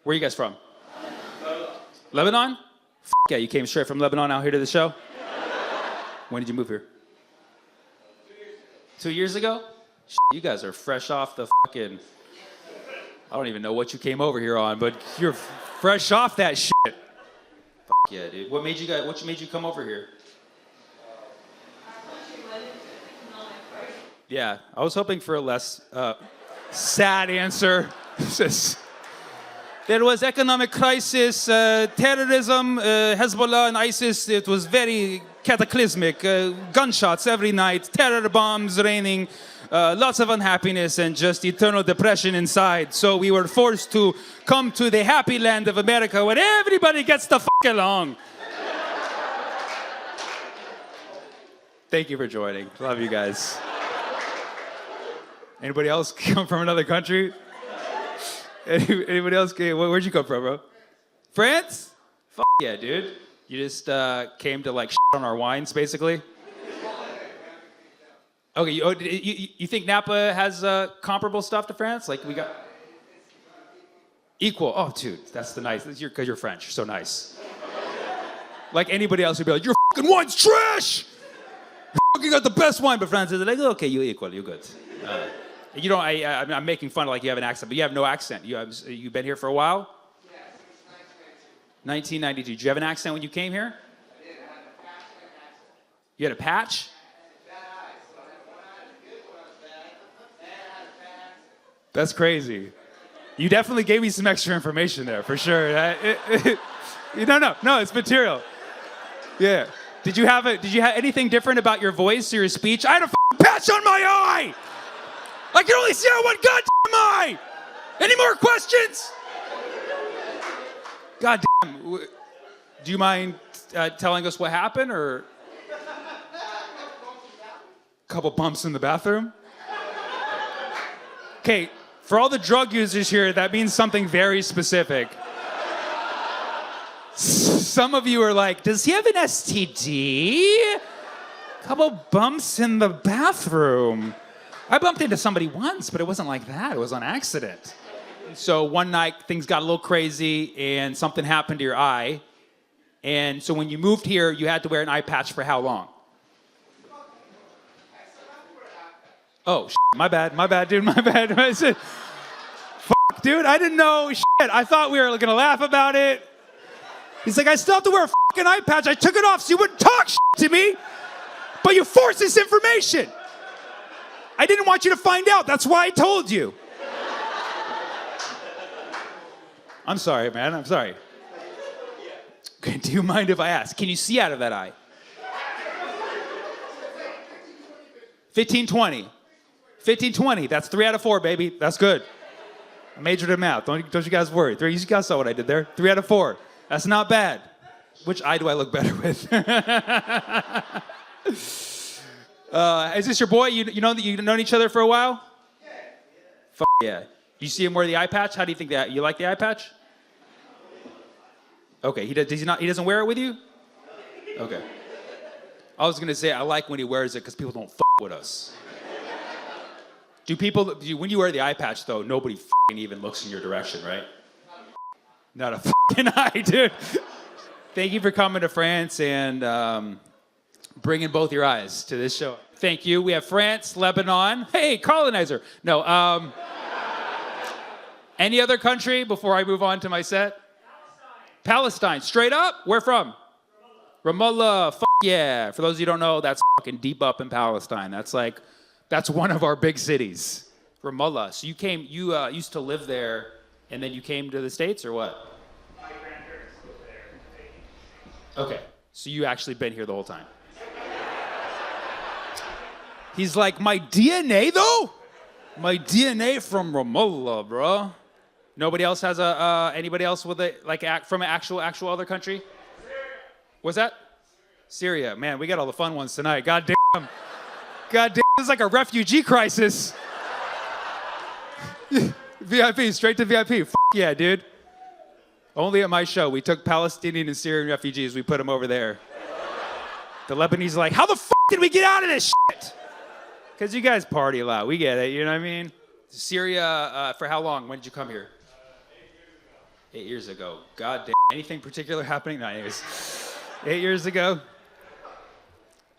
Where are you guys from? Lebanon? Yeah, you came straight from Lebanon out here to the show? When did you move here? 2 years ago? You guys are fresh off the fucking... I don't even know what you came over here on, but you're fresh off that shit. Yeah, dude. What made you come over here? Yeah, I was hoping for a less sad answer. There was economic crisis, terrorism, Hezbollah and ISIS. It was very cataclysmic. Gunshots every night, terror bombs raining, lots of unhappiness and just eternal depression inside. So we were forced to come to the happy land of America where everybody gets the fuck along. Thank you for joining. Love you guys. Anybody else come from another country? Anybody else? Where'd you come from, bro? France? Fuck yeah, dude. You just came to like shit on our wines, basically? Okay, you think Napa has comparable stuff to France? Like we got... Equal. Oh, dude, that's the nice... Because you're French, so nice. Like anybody else would be like, your fucking wine's trash! You fucking got the best wine, but France is like, okay, you're equal, you're good. You know, I'm making fun of like you have an accent, but you have no accent. You've been here for a while? Yeah, since 1992. Did you have an accent when you came here? I did. I had a patch and an accent. You had a patch? Bad eyes. So I had one eye was good, one was bad, and I had a bad accent. That's crazy. You definitely gave me some extra information there, for sure. No, it's material. Yeah. Did you have anything different about your voice or your speech? I had a patch on my eye! I can only see out one goddamn eye! Any more questions? God damn. Do you mind telling us what happened, or? Couple bumps in the bathroom? Okay, for all the drug users here, that means something very specific. Some of you are like, does he have an STD? Couple bumps in the bathroom. I bumped into somebody once, but it wasn't like that. It was on accident. So one night, things got a little crazy, and something happened to your eye. And so when you moved here, you had to wear an eye patch for how long? Oh, my bad, dude, my bad. I said, fuck, dude, I didn't know, shit. I thought we were gonna laugh about it. He's like, I still have to wear a fucking eye patch. I took it off so you wouldn't talk shit to me, but you forced this information. I didn't want you to find out. That's why I told you. I'm sorry, man. I'm sorry. Okay, do you mind if I ask? Can you see out of that eye? 15-20. 15-20. That's 3 out of 4, baby. That's good. I majored in math. Don't you guys worry. You guys saw what I did there. 3 out of 4. That's not bad. Which eye do I look better with? Is this your boy? You know that you've known each other for a while? Yeah. Yeah. You see him wear the eye patch? How do you think that? You like the eye patch? Okay. He doesn't wear it with you? Okay. I was gonna say I like when he wears it because people don't fuck with us. When you wear the eye patch though, nobody even looks in your direction, right? Not a fucking eye, dude. Thank you for coming to France and bringing both your eyes to this show. Thank you. We have France, Lebanon. Hey, colonizer. No. Any other country before I move on to my set? Palestine. Straight up? Where from? Ramallah. Fuck yeah. For those of you who don't know, that's fucking deep up in Palestine. That's one of our big cities. Ramallah. So you used to live there, and then you came to the States, or what? My grandparents lived there. Okay. So you actually been here the whole time. He's like, my DNA though? My DNA from Ramallah, bro. Nobody else has anybody else with from an actual other country? What's that? Syria. Man, we got all the fun ones tonight. God damn. This is like a refugee crisis. VIP, straight to VIP. Yeah, dude. Only at my show, we took Palestinian and Syrian refugees, we put them over there. The Lebanese are like, how the did we get out of this shit? Because you guys party a lot, we get it, you know what I mean? Syria, for how long? When did you come here? 8 years ago. God damn. Anything particular happening? No, anyways. 8 years ago.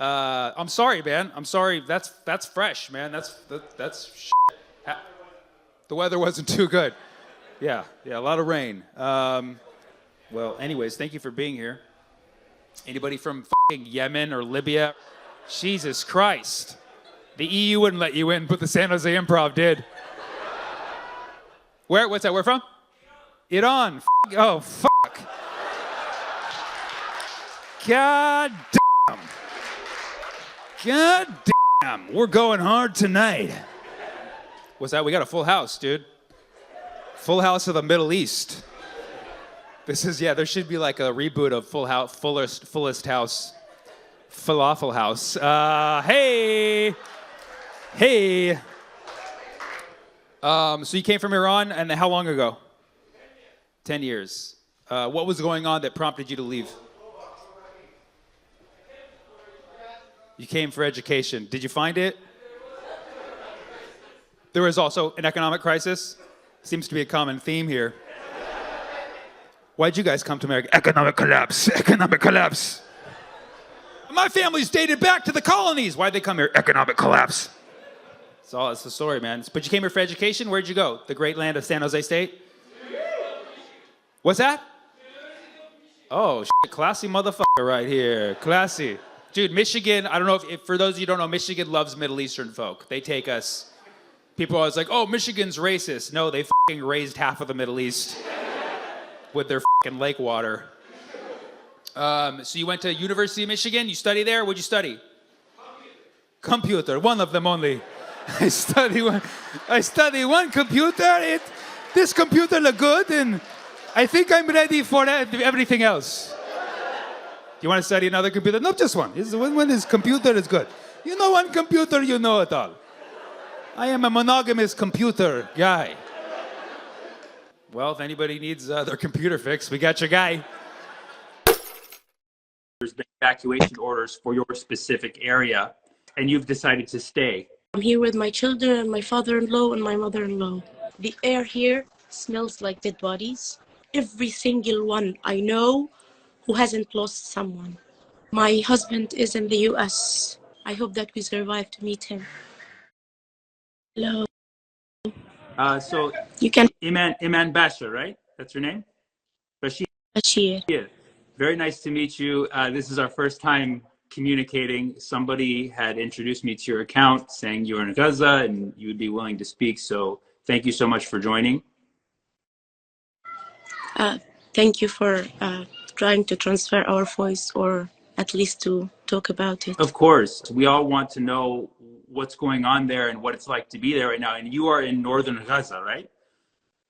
I'm sorry, man. I'm sorry. That's fresh, man. That's shit. The weather wasn't too good. Yeah, a lot of rain. Well, anyways, thank you for being here. Anybody from fucking Yemen or Libya? Jesus Christ. The EU wouldn't let you in, but the San Jose Improv did. What's that? Where from? Iran. Oh, fuck. God damn. God damn. We're going hard tonight. What's that? We got a full house, dude. Full house of the Middle East. This is, there should be like a reboot of Fullest House. Falafel House. Hey. So you came from Iran, and how long ago? 10 years. What was going on that prompted you to leave? You came for education. Did you find it? There was also an economic crisis. Seems to be a common theme here. Why'd you guys come to America? Economic collapse. Economic collapse. My family's dated back to the colonies. Why'd they come here? Economic collapse. That's the story, man. But you came here for education? Where'd you go? The great land of San Jose State? What's that? Oh, shit, classy motherfucker right here. Classy. Dude, Michigan, I don't know if for those of you who don't know, Michigan loves Middle Eastern folk. They take us. People are always like, oh, Michigan's racist. No, they fucking raised half of the Middle East with their fucking lake water. So you went to University of Michigan? You study there? What'd you study? Computer. One of them only. I study one computer. This computer look good, and I think I'm ready for everything else. You want to study another computer? No, just one. When this computer is good. You know one computer, you know it all. I am a monogamous computer guy. Well, if anybody needs their computer fixed, we got your guy. There's been evacuation orders for your specific area, and you've decided to stay. I'm here with my children and my father-in-law and my mother-in-law. The air here smells like dead bodies. Every single one I know who hasn't lost someone. My husband is in the US. I hope that we survive to meet him. Hello. So You can. Iman Basha, right? That's your name? Bashir. Yeah. Very nice to meet you. This is our first time communicating. Somebody had introduced me to your account saying you were in Gaza and you would be willing to speak. So thank you so much for joining. Thank you for trying to transfer our voice, or at least to talk about it. Of course. We all want to know what's going on there and what it's like to be there right now. And you are in northern Gaza, right?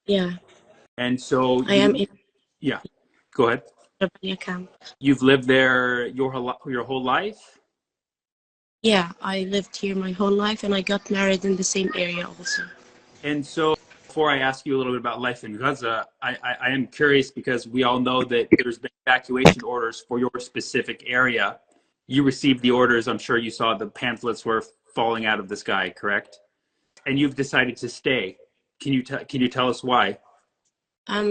Yeah. And so I am in. Yeah. Go ahead. Camp. You've lived there your whole life? Yeah, I lived here my whole life, and I got married in the same area also. And so before I ask you a little bit about life in Gaza, I am curious because we all know that there's been evacuation orders for your specific area. You received the orders. I'm sure you saw the pamphlets were falling out of the sky, correct? And you've decided to stay. Can you tell us why?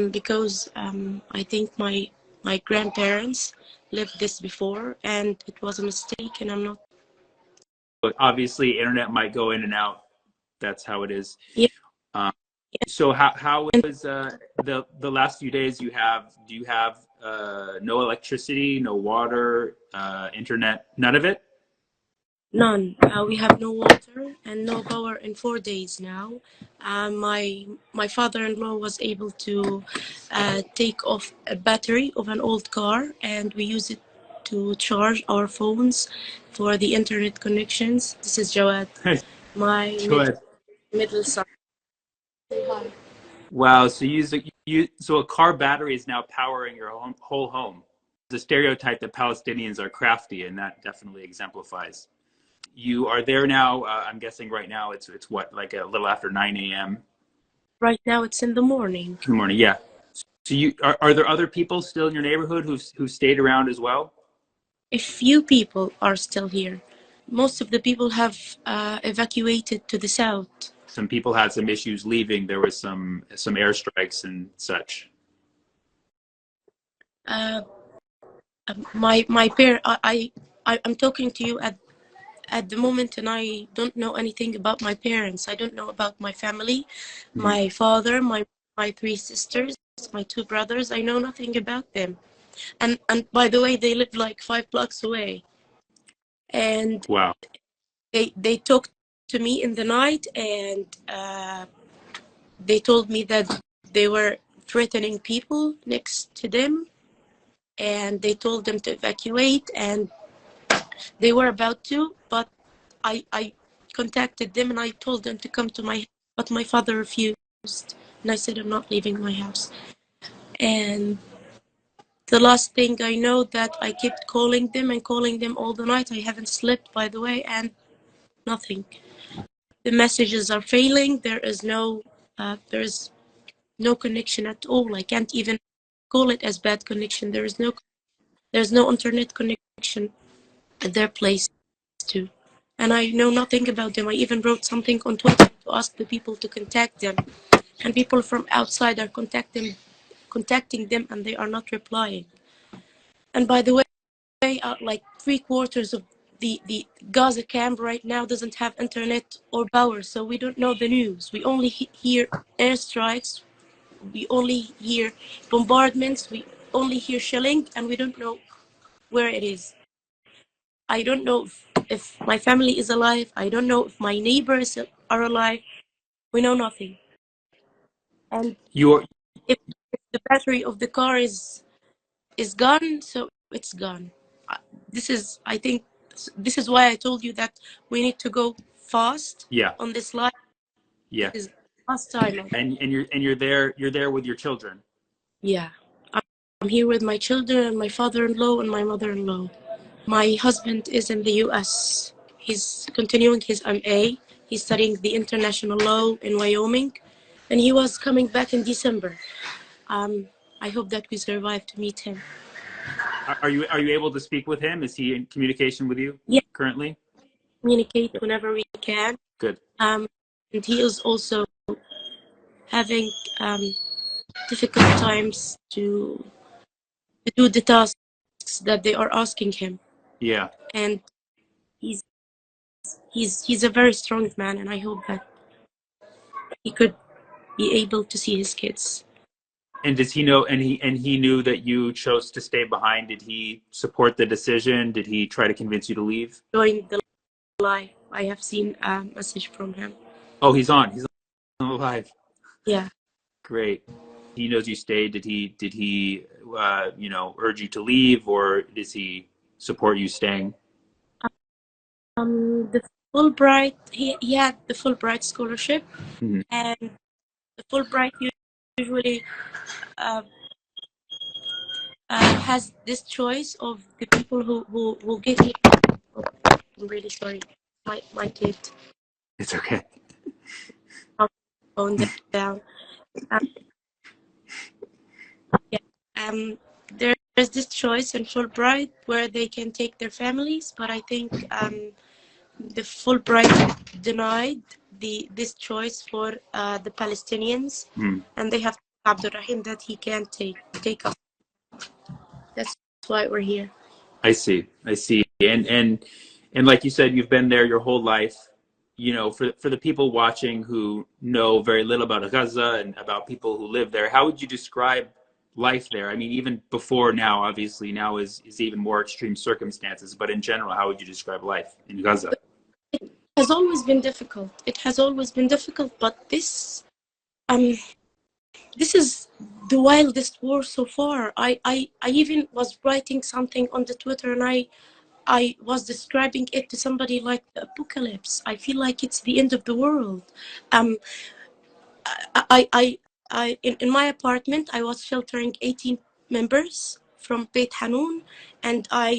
Because I think my grandparents lived this before, and it was a mistake, and I'm not. But obviously, internet might go in and out. That's how it is. Yeah. So how is the last few days do you have no electricity, no water, internet, none of it? None. We have no water and no power in 4 days now. My father-in-law was able to take off a battery of an old car, and we use it to charge our phones for the internet connections. This is Jawad, my middle son. Say hi. Wow. So so a car battery is now powering your whole home. The stereotype that Palestinians are crafty, and that definitely exemplifies. You are there now. I'm guessing right now it's what, like a little after 9 a.m. Right now it's in the morning. In the morning, yeah. So are there other people still in your neighborhood who stayed around as well? A few people are still here. Most of the people have evacuated to the south. Some people had some issues leaving. There was some airstrikes and such. Uh, my parent. I'm talking to you at the moment, and I don't know anything about my parents. I don't know about my family, Mhm. my father, my three sisters, my two brothers. I know nothing about them. And by the way, they live like 5 blocks away. And Wow. they talked to me in the night, and they told me that they were threatening people next to them, and they told them to evacuate, and they were about to, but I contacted them and I told them to come to my house, but my father refused, and I said I'm not leaving my house. And the last thing I know that I kept calling them and calling them all the night. I haven't slept, by the way, and nothing. The messages are failing. There is no connection at all. I can't even call it as bad connection. There's no internet connection at their place too. And I know nothing about them. I even wrote something on Twitter to ask the people to contact them. And people from outside are contacting them, and they are not replying. And by the way, like 3/4 of the Gaza camp right now doesn't have internet or power, so we don't know the news. We only hear airstrikes, we only hear bombardments, we only hear shelling, and we don't know where it is. I don't know if my family is alive. I don't know if my neighbors are alive. We know nothing. And You're if the battery of the car is gone, so it's gone. This is, I think, this is why I told you that we need to go fast yeah, on this life. yeah. This is last time. And you're there with your children. Yeah, I'm here with my children and my father-in-law and my mother-in-law. My husband is in the U.S. He's continuing his MA. He's studying the international law in Wyoming, and he was coming back in December. I hope that we survive to meet him. Are you able to speak with him? Is he in communication with you Yeah, currently? communicate Good. whenever we can. Good. And he is also having difficult times to do the tasks that they are asking him. Yeah. And he's he's a very strong man, and I hope that he could be able to see his kids. And does he know? And he knew that you chose to stay behind. Did he support the decision? Did he try to convince you to leave? Join the live. I have seen a message from him. Oh, he's on. He's on live. Yeah. Great. He knows you stayed. Did he urge you to leave, or does he support you staying? The Fulbright. He had the Fulbright scholarship, Mhm. and the Fulbright usually uh, has this choice of the people who get it. Oh, I'm really sorry. My kid It's okay. phone down. Um, yeah. There's this choice in Fulbright where they can take their families, but I think the Fulbright denied this choice for the Palestinians, Mm. and they have Abdurrahim that he can't take us. That's why we're here. I see. I see. And like you said, you've been there your whole life. For the people watching who know very little about Gaza and about people who live there, how would you describe life there? I mean, even before now, obviously now is even more extreme circumstances, but in general, how would you describe life in Gaza? It has always been difficult. It has always been difficult, but um this is the wildest war so far. I even was writing something on the Twitter, and I was describing it to somebody like the apocalypse. I feel like it's the end of the world. Um, in my apartment, I was sheltering 18 members from Beit Hanun, and I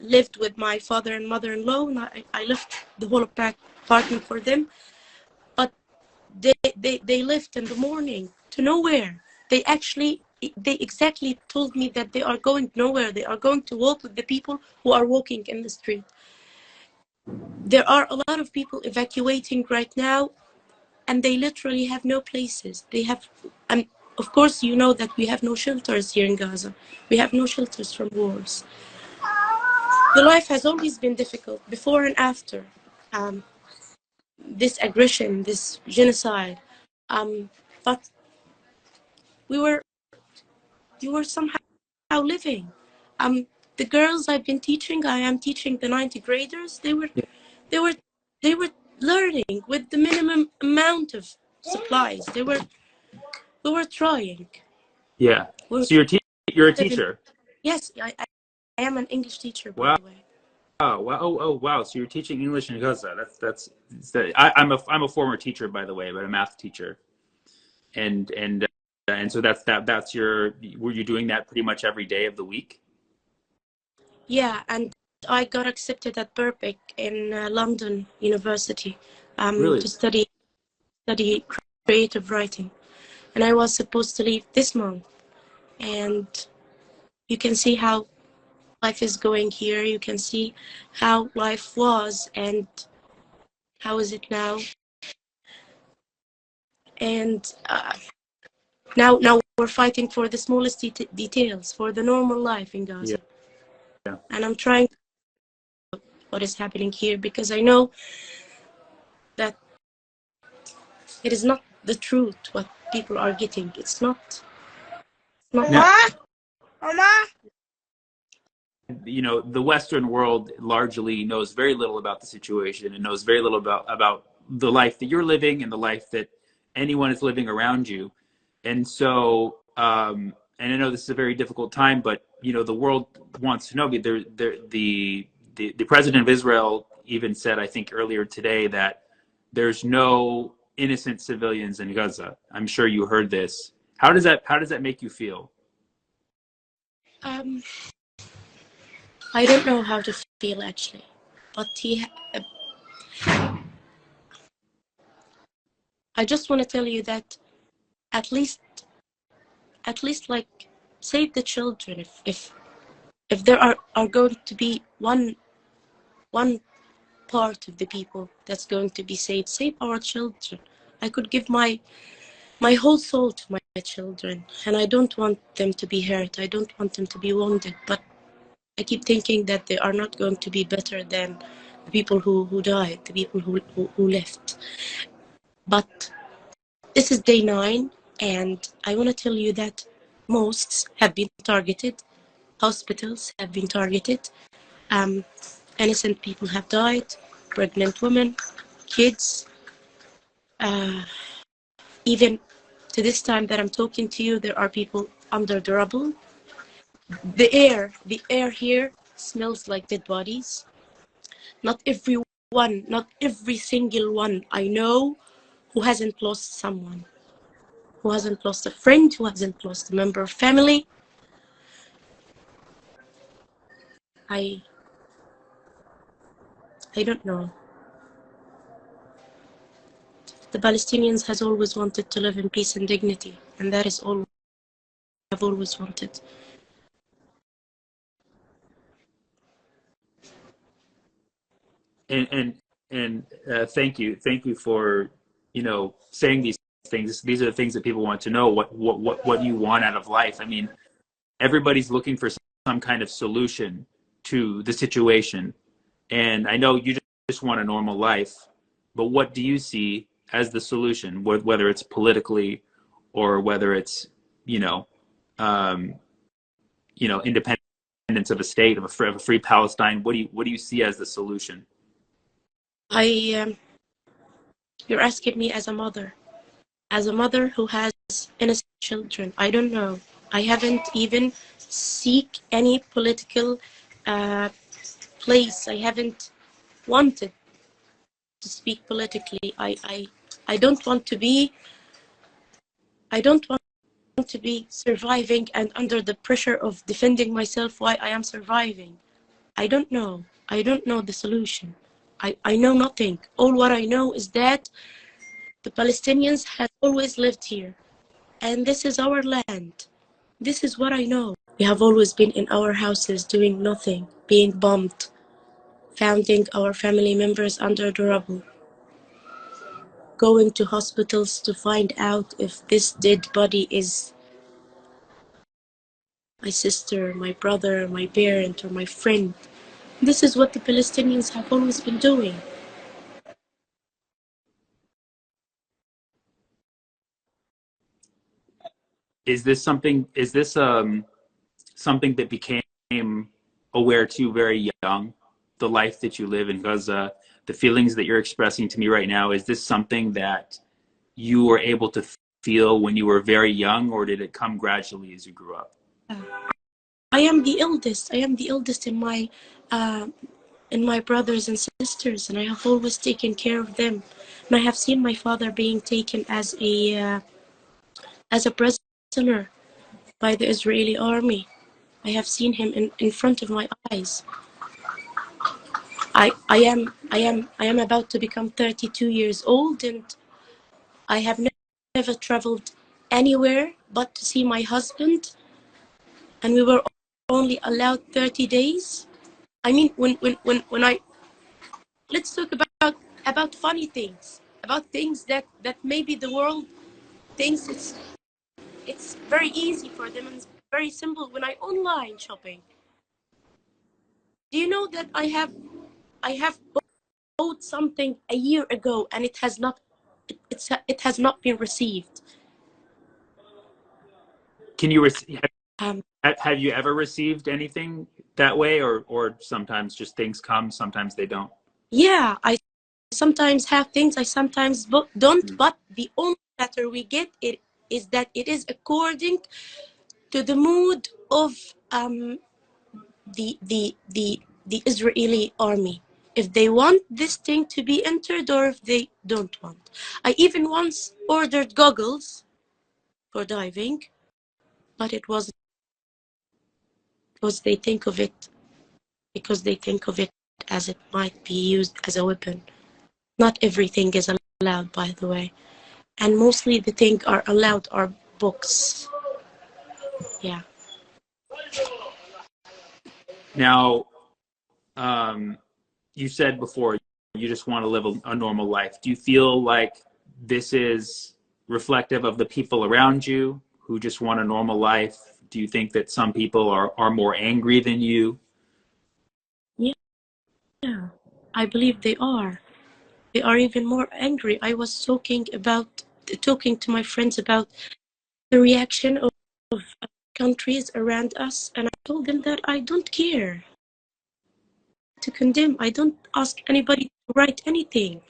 lived with my father and mother-in-law, and I left the whole apartment for them. But they left in the morning to nowhere. They exactly told me that they are going nowhere. They are going to walk with the people who are walking in the street. There are a lot of people evacuating right now, and they literally have no places. They have of course, you know that we have no shelters here in Gaza. We have no shelters from wars. The life has always been difficult, before and after this aggression, this genocide. But we were somehow living. The girls I've been teaching, I am teaching the 90 graders. They were learning with the minimum amount of supplies. We were trying. Yeah. We're So you're a teacher. Yes, I am an English teacher, by Wow. the way. Oh wow! Oh wow! So you're teaching English in Gaza. I'm a former teacher, by the way, but a math teacher, and so that's your. Were you doing that pretty much every day of the week? Yeah, and I got accepted at Birkbeck in London University Really? to study creative writing, and I was supposed to leave this month. And you can see how life is going here. You can see how life was and how is it now. And now we're fighting for the smallest details, for the normal life in Gaza. Yeah. And I'm trying to what is happening here, because I know that it is not the truth what people are getting. It's not. Yeah. You know, the Western world largely knows very little about the situation and knows very little about the life that you're living and the life that anyone is living around you. And so, and I know this is a very difficult time, but you know, the world wants to know. The president of Israel even said, I think earlier today, that there's no innocent civilians in Gaza. I'm sure you heard this. How does that make you feel? I don't know how to feel actually, but I just want to tell you that at least like save the children. If there are going to be one part of the people that's going to be saved, save our children. I could give my whole soul to my children, and I don't want them to be hurt. I don't want them to be wounded, but I keep thinking that they are not going to be better than the people who died, the people who left. But this is day 9, and I want to tell you that mosques have been targeted, hospitals have been targeted, innocent people have died, pregnant women, kids. Even to this time that I'm talking to you, there are people under the rubble. The air here smells like dead bodies. Not every single one I know who hasn't lost someone, who hasn't lost a friend, who hasn't lost a member of family. I don't know. The Palestinians has always wanted to live in peace and dignity, and that is all I've always wanted. And thank you for, you know, saying these things. These are the things that people want to know. What you want out of life. I mean, everybody's looking for some kind of solution to the situation, and I know you just want a normal life, but what do you see as the solution? Whether it's politically, or whether it's, you know, independence of a state, of a free Palestine. What do you see as the solution? You're asking me as a mother who has innocent children. I don't know. I haven't even seek any political place. I haven't wanted to speak politically. I don't want to be. I don't want to be surviving and under the pressure of defending myself while I am surviving. I don't know. I don't know the solution. I know nothing. All what I know is that the Palestinians have always lived here, and this is our land. This is what I know. We have always been in our houses doing nothing, being bombed, finding our family members under the rubble. going to hospitals to find out if this dead body is my sister, my brother, my parent, or my friend. This is what the Palestinians have always been doing. Is this something? Is this something that became aware to very young? The life that you live in Gaza, the feelings that you're expressing to me right now. Is this something that you were able to feel when you were very young, or did it come gradually as you grew up? I am the eldest. I am the eldest in my brothers and sisters, and I have always taken care of them. And I have seen my father being taken as a prisoner by the Israeli army. I have seen him in front of my eyes. I am about to become 32 years old, and I have never traveled anywhere but to see my husband, and we were only allowed 30 days. I mean, when I let's talk about funny things, about things that maybe the world thinks it's very easy for them and it's very simple. When I online shopping, do you know that I have bought something a year ago and it has not been received. Can you Um, have you ever received anything that way, or sometimes just things come, sometimes they don't? yeah, I sometimes have things, I sometimes don't, but the only letter we get it is that it is according to the mood of the Israeli army. If they want this thing to be entered or if they don't want. I even once ordered goggles for diving, but it wasn't because they think of it as it might be used as a weapon. Not everything is allowed, by the way. And mostly the things are allowed are books. Yeah. Now, you said before you just want to live a normal life. Do you feel like this is reflective of the people around you who just want a normal life? Do you think that some people are more angry than you? Yeah. I believe they are. They are even more angry. I was talking to my friends about the reaction of countries around us, and I told them that I don't care to condemn. I don't ask anybody to write anything.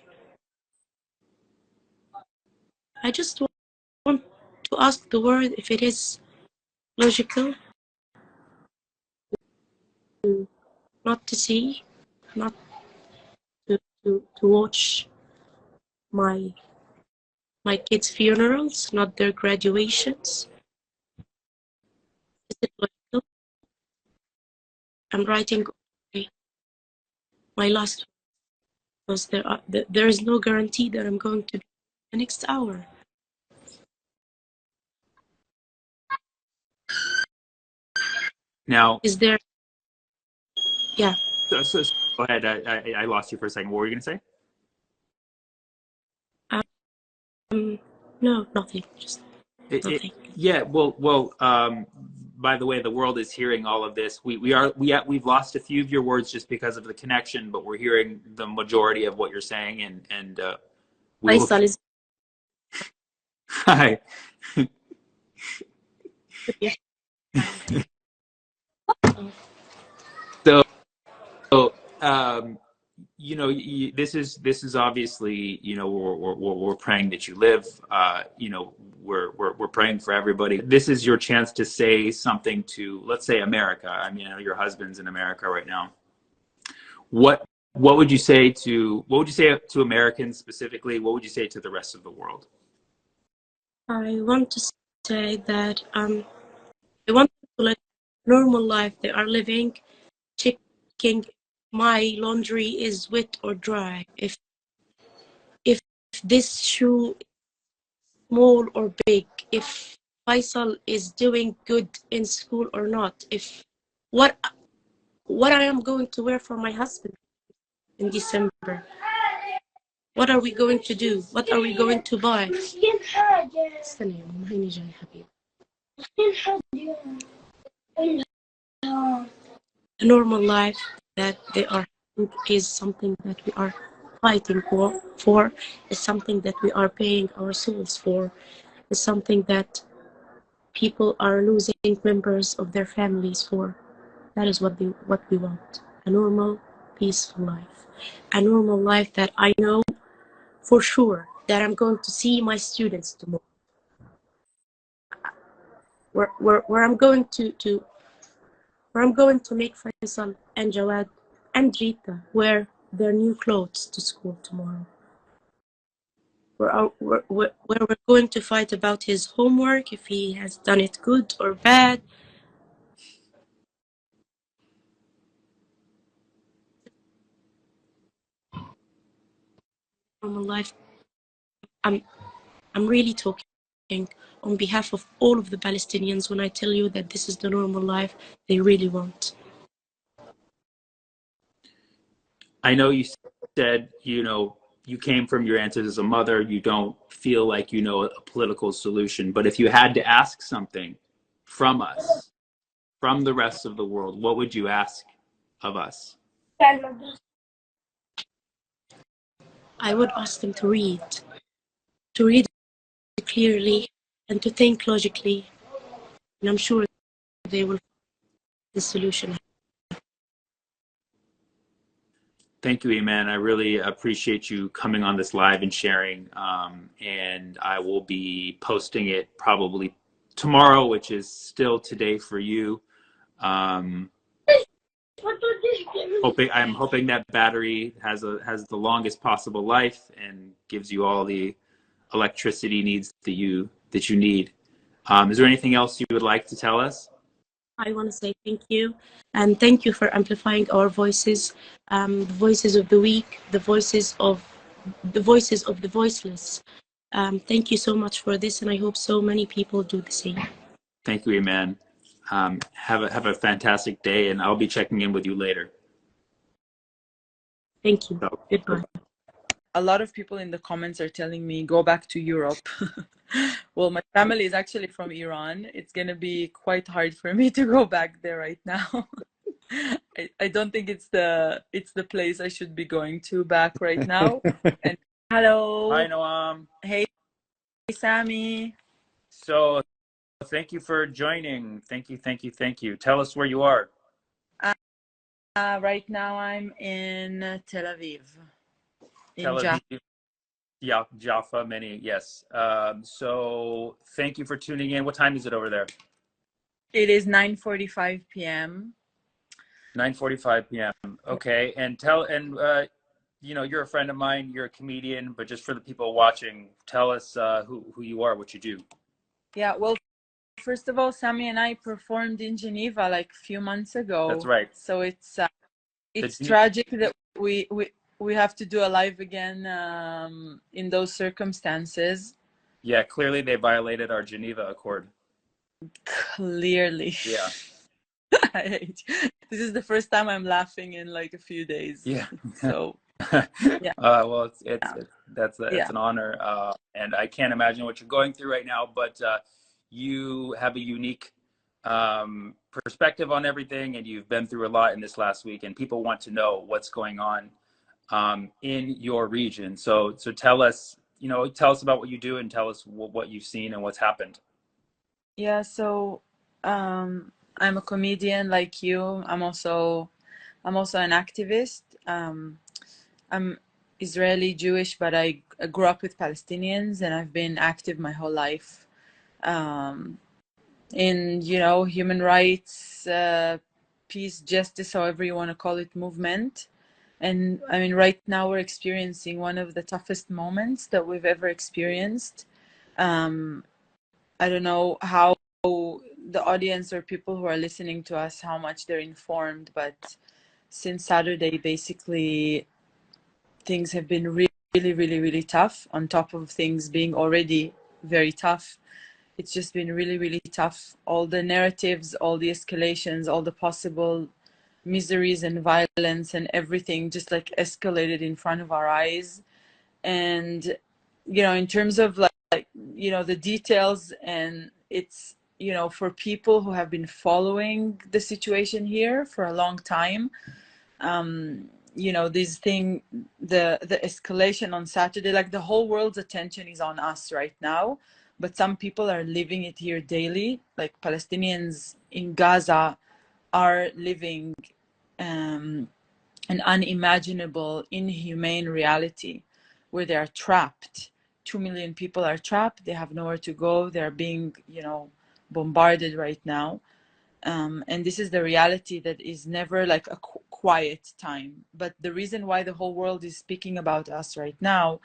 I just want to ask the world if it is logical, not to see, not to watch my kids' funerals, not their graduations. Is it logical? I'm writing my last because there is no guarantee that I'm going to be the next hour. Now, Is there? Yeah. so go ahead. I lost you for a second. What were you going to say? No, nothing. Just nothing. Yeah. Well. By the way, the world is hearing all of this. We've lost a few of your words just because of the connection, but we're hearing the majority of what you're saying, and we will. Faisal is. Hi. So, um, this is obviously, we're praying that you live. We're praying for everybody. This is your chance to say something to, let's say, America. I mean, I know your husband's in America right now. What would you say to Americans specifically? What would you say to the rest of the world? I want to say that I want to live normal life they are living, checking my laundry is wet or dry. If this shoe is small or big, if Faisal is doing good in school or not, if what I am going to wear for my husband in December. What are we going to do? What are we going to buy? استنى يا ماما، هيني جاي حبيبي. A normal life that they are having is something that we are fighting for, is something that we are paying our souls for, is something that people are losing members of their families for. That is what we want. A normal, peaceful life. A normal life that I know for sure that I'm going to see my students tomorrow. Where I'm going to make Faisal and Jawad and Rita wear their new clothes to school tomorrow. Where we're going to fight about his homework, if he has done it good or bad. Normal life. I'm really talking on behalf of all of the Palestinians when I tell you that this is the normal life they really want. I know you said, you know, you came from your answers as a mother. You don't feel like you know a political solution. But if you had to ask something from us, from the rest of the world, what would you ask of us? I would ask them to read clearly and to think logically. And I'm sure they will find the solution. Thank you, Iman. I really appreciate you coming on this live and sharing. And I will be posting it probably tomorrow, which is still today for you. I'm hoping that battery has the longest possible life and gives you all the electricity needs that you need. Is there anything else you would like to tell us? I want to say thank you, and thank you for amplifying our voices, the voices of the weak, the voices of the voiceless. Thank you so much for this, and I hope so many people do the same. Thank you, Iman. Have a fantastic day, and I'll be checking in with you later. Thank you. Goodbye. A lot of people in the comments are telling me go back to Europe. Well, my family is actually from Iran. It's going to be quite hard for me to go back there right now. I don't think it's the place I should be going to back right now. And hello. Hi, Noam. Hey, Sammy. So thank you for joining. Thank you. Tell us where you are. Right now I'm in Tel Aviv. Tel Aviv. Yeah, Jaffa, yes. So thank you for tuning in. What time is it over there? It is 9:45 p.m. 9:45 p.m. Okay, and you know, you're a friend of mine. You're a comedian, but just for the people watching, tell us who you are, what you do. Yeah, well, first of all, Sammy and I performed in Geneva like a few months ago. That's right. So it's tragic that we have to do a live again in those circumstances. Yeah, clearly they violated our Geneva Accord. Clearly. Yeah. This is the first time I'm laughing in like a few days. Yeah. So yeah. Well, it's an honor, and I can't imagine what you're going through right now. But you have a unique perspective on everything, and you've been through a lot in this last week, and people want to know what's going on in your region. So tell us about what you do, and tell us what you've seen and what's happened. Yeah. So I'm a comedian like you. I'm also an activist. I'm Israeli Jewish, but I grew up with Palestinians, and I've been active my whole life in human rights, peace, justice, however you want to call it, movement. And I mean, right now we're experiencing one of the toughest moments that we've ever experienced. I don't know how the audience or people who are listening to us, how much they're informed, but since Saturday, basically, things have been really, really, really tough. On top of things being already very tough, it's just been really, really tough. All the narratives, all the escalations, all the possible miseries and violence and everything just like escalated in front of our eyes. And in terms of like the details, and it's for people who have been following the situation here for a long time, this thing, the escalation on Saturday, like the whole world's attention is on us right now, but some people are living it here daily. Like Palestinians in Gaza are living an unimaginable, inhumane reality where they are trapped. 2 million people are trapped. They have nowhere to go. They're being, bombarded right now. And this is the reality that is never like a quiet time. But the reason why the whole world is speaking about us right now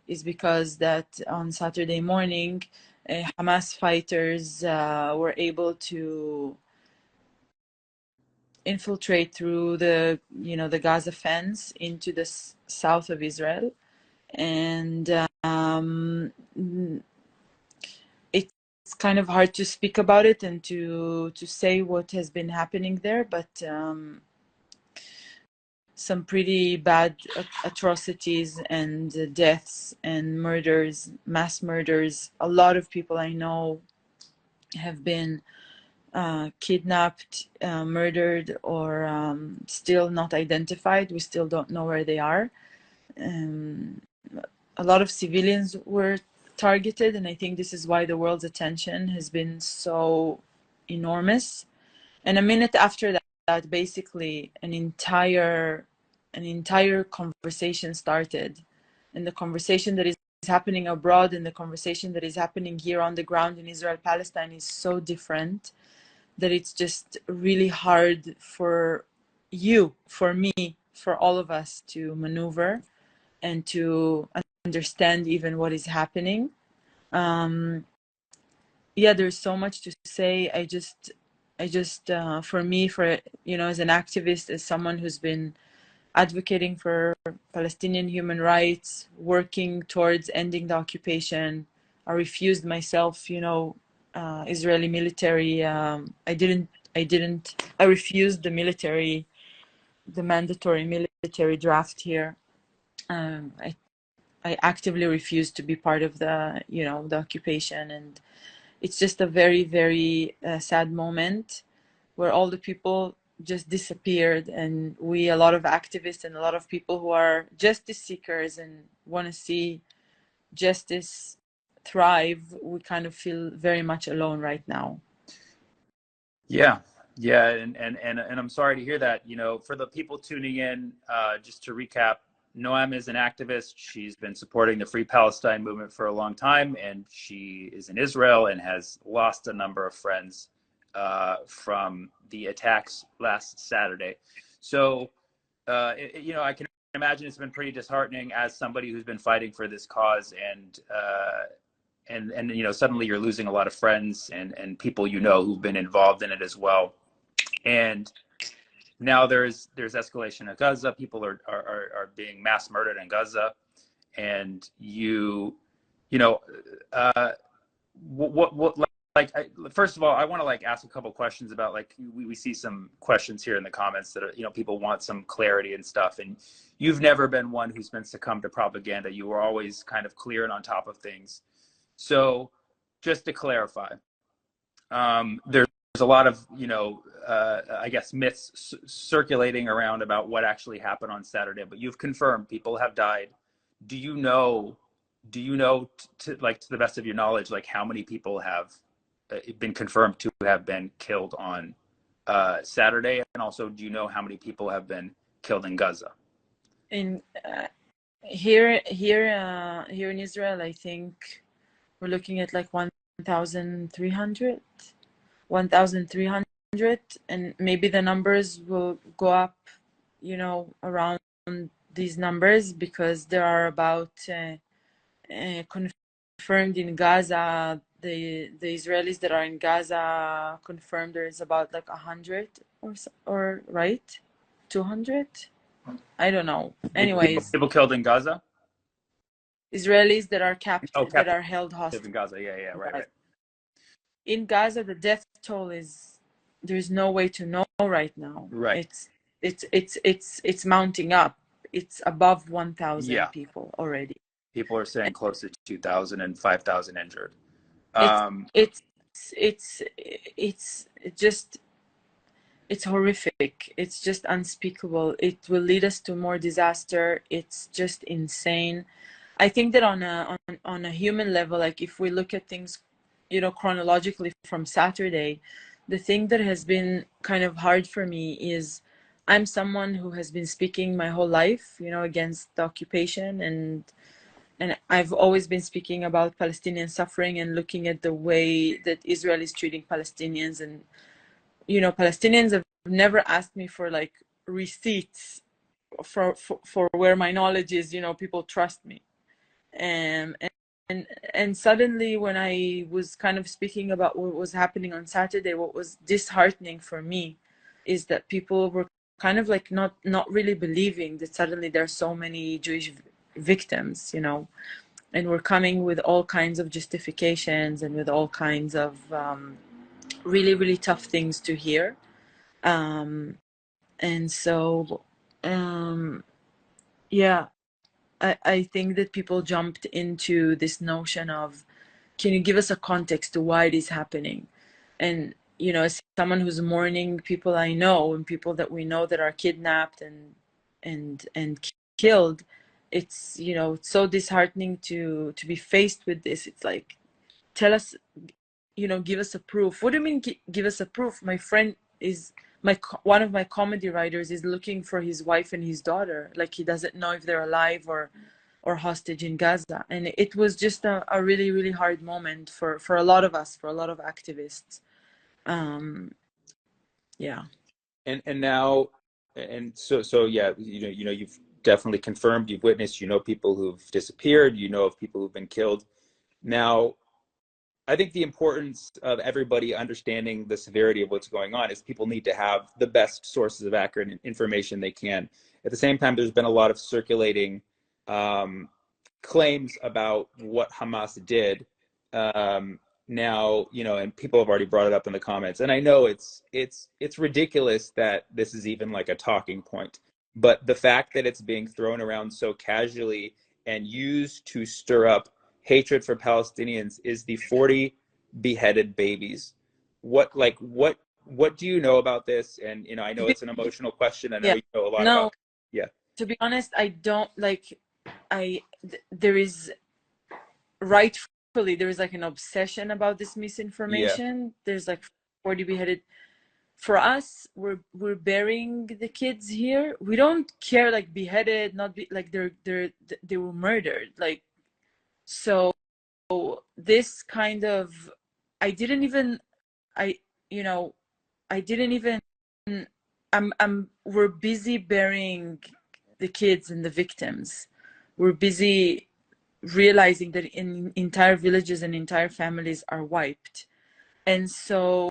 is because that on Saturday morning, Hamas fighters were able to infiltrate through the Gaza fence into the south of Israel, and it's kind of hard to speak about it and to say what has been happening there, but some pretty bad atrocities and deaths and murders, mass murders. A lot of people I know have been kidnapped, murdered, or still not identified. We still don't know where they are. A lot of civilians were targeted, and I think this is why the world's attention has been so enormous. And a minute after that, basically an entire conversation started, and the conversation that is happening abroad and the conversation that is happening here on the ground in Israel Palestine is so different that it's just really hard for you, for me, for all of us to maneuver and to understand even what is happening. There's so much to say. I just for me, as an activist, as someone who's been advocating for Palestinian human rights, working towards ending the occupation, I refused myself, Israeli military. I refused the mandatory military draft here. I actively refused to be part of the occupation, and it's just a very, very sad moment where all the people just disappeared, and a lot of activists and a lot of people who are justice seekers and want to see justice thrive, we kind of feel very much alone right now. Yeah, and I'm sorry to hear that. For the people tuning in, just to recap, Noam is an activist. She's been supporting the Free Palestine movement for a long time, and she is in Israel and has lost a number of friends from the attacks last Saturday. So, I can imagine it's been pretty disheartening as somebody who's been fighting for this cause, and suddenly you're losing a lot of friends and people who've been involved in it as well. And now there's escalation in Gaza. People are being mass murdered in Gaza, and first of all, I want to ask a couple questions about we see some questions here in the comments that are, people want some clarity and stuff, and you've never been one who's been succumbed to propaganda. You were always kind of clear and on top of things. So just to clarify, there's a lot of, I guess, myths circulating around about what actually happened on Saturday, but you've confirmed people have died. Do you know, to the best of your knowledge, how many people have been confirmed to have been killed on Saturday? And also, do you know how many people have been killed in Gaza? Here in Israel, I think we're looking at 1,300, and maybe the numbers will go up, around these numbers, because there are about confirmed in Gaza, the Israelis that are in Gaza confirmed there is about 100 or right, 200. I don't know. Anyways, people killed in Gaza. Israelis that are captured, that are held hostage in Gaza. Yeah, right. In Gaza, the death toll there's no way to know right now. Right. It's mounting up. It's above 1,000 people already. People are saying close to 2,000 and 5,000 injured. It's just, it's horrific. It's just unspeakable. It will lead us to more disaster. It's just insane. I think that on a human level, like if we look at things, you know, chronologically from Saturday, the thing that has been kind of hard for me is I'm someone who has been speaking my whole life, you know, against the occupation, and I've always been speaking about Palestinian suffering and looking at the way that Israel is treating Palestinians. And, you know, Palestinians have never asked me for like receipts for where my knowledge is, you know, people trust me. And suddenly when I was kind of speaking about what was happening on Saturday, what was disheartening for me is that people were kind of like not really believing that suddenly there are so many Jewish victims, you know, and we're coming with all kinds of justifications and with all kinds of really, really tough things to hear. And so, yeah, I think that people jumped into this notion of, can you give us a context to why it is happening? And, you know, as someone who's mourning people I know and people that we know that are kidnapped and killed, it's, you know, it's so disheartening to be faced with this. It's like, tell us, you know, give us a proof. What do you mean give us a proof? My friend is, one of my comedy writers is looking for his wife and his daughter. Like, he doesn't know if they're alive or hostage in Gaza. And it was just a really, really hard moment for a lot of us, for a lot of activists. Yeah. And now, and so yeah, you know, you've definitely confirmed, you've witnessed, you know, people who've disappeared, you know, of people who've been killed. Now, I think the importance of everybody understanding the severity of what's going on is people need to have the best sources of accurate information they can. At the same time, there's been a lot of circulating claims about what Hamas did. Now, you know, and people have already brought it up in the comments, and I know it's ridiculous that this is even like a talking point, but the fact that it's being thrown around so casually and used to stir up hatred for Palestinians is the 40 beheaded babies. What do you know about this? And, you know, I know it's an emotional question. I know you know a lot about. Yeah. To be honest, I don't like. There is, rightfully, there is like an obsession about this misinformation. Yeah. There's like 40 beheaded. For us, we're burying the kids here. We don't care, like beheaded, not be like they were murdered. Like, so this kind of, we're busy burying the kids and the victims. We're busy realizing that entire villages and entire families are wiped. And so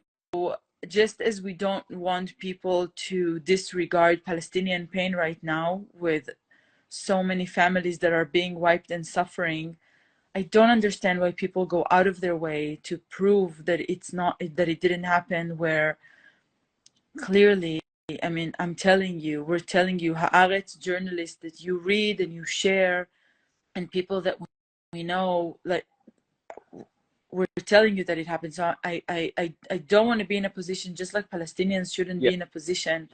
just as we don't want people to disregard Palestinian pain right now with so many families that are being wiped and suffering, I don't understand why people go out of their way to prove that that it didn't happen, where clearly, I mean, we're telling you, Haaretz journalists that you read and you share, and people that we know, like, we're telling you that it happened. So I don't want to be in a position, just like Palestinians shouldn't be in a position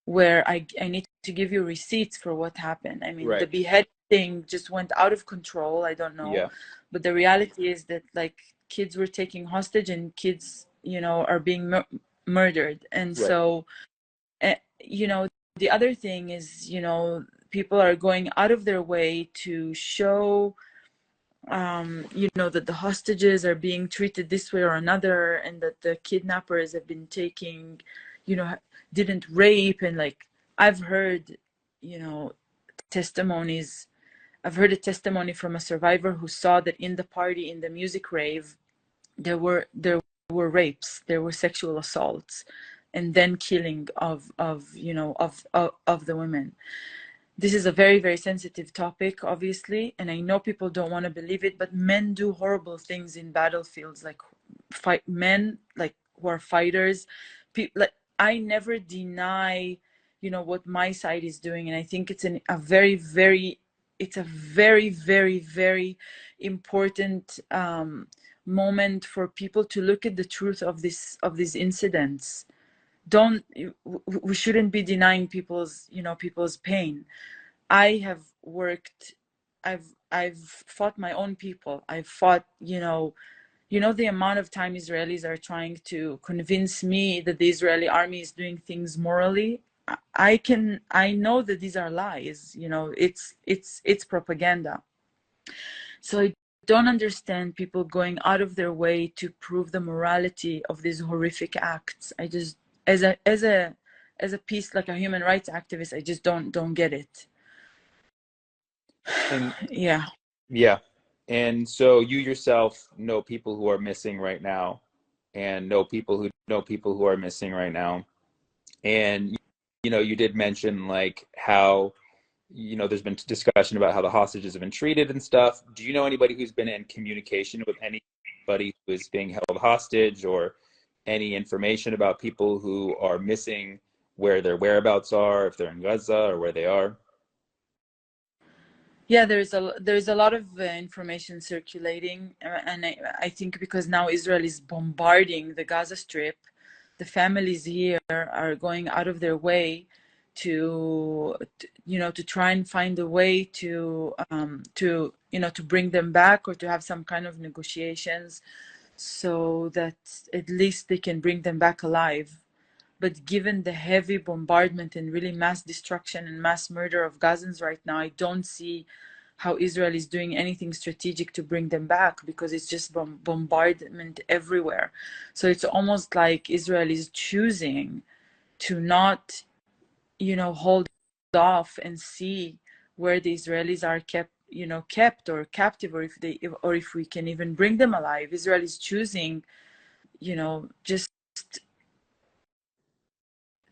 where I need to give you receipts for what happened. I mean, the behead thing just went out of control. I don't know. But the reality is that, like, kids were taken hostage and kids, you know, are being murdered. And so, you know, the other thing is, you know, people are going out of their way to show, you know, that the hostages are being treated this way or another, and that the kidnappers have been taking, you know, didn't rape. And like, I've heard, you know, testimonies. I've heard a testimony from a survivor who saw that in the party, in the music rave, there were rapes, there were sexual assaults, and then killing of you know, of the women. This is a very, very sensitive topic, obviously, and I know people don't want to believe it, but men do horrible things in battlefields, like men, like, who are fighters. Like, I never deny, you know, what my side is doing, and I think it's a very, very it's a very, very, very important moment for people to look at the truth of these incidents. We shouldn't be denying people's pain. I have worked, I've fought my own people. I've fought, the amount of time Israelis are trying to convince me that the Israeli army is doing things morally. I know that these are lies. It's propaganda. So I don't understand people going out of their way to prove the morality of these horrific acts. I just, as a piece, like a human rights activist, I just don't get it. And Yeah. yeah. And so you yourself know people who are missing right now, and know people who are missing right now. And you did mention like how there's been discussion about how the hostages have been treated and stuff. Do you know anybody who's been in communication with anybody who is being held hostage, or any information about people who are missing, where their whereabouts are, if they're in Gaza or where they are? Yeah, there's a lot of information circulating, and I think because now Israel is bombarding the Gaza Strip, the families here are going out of their way to try and find a way to bring them back, or to have some kind of negotiations so that at least they can bring them back alive. But given the heavy bombardment and really mass destruction and mass murder of Gazans right now, I don't see how Israel is doing anything strategic to bring them back, because it's just bombardment everywhere. So it's almost like Israel is choosing to not, hold off and see where the Israelis are kept or captive, or if we can even bring them alive. Israel is choosing, just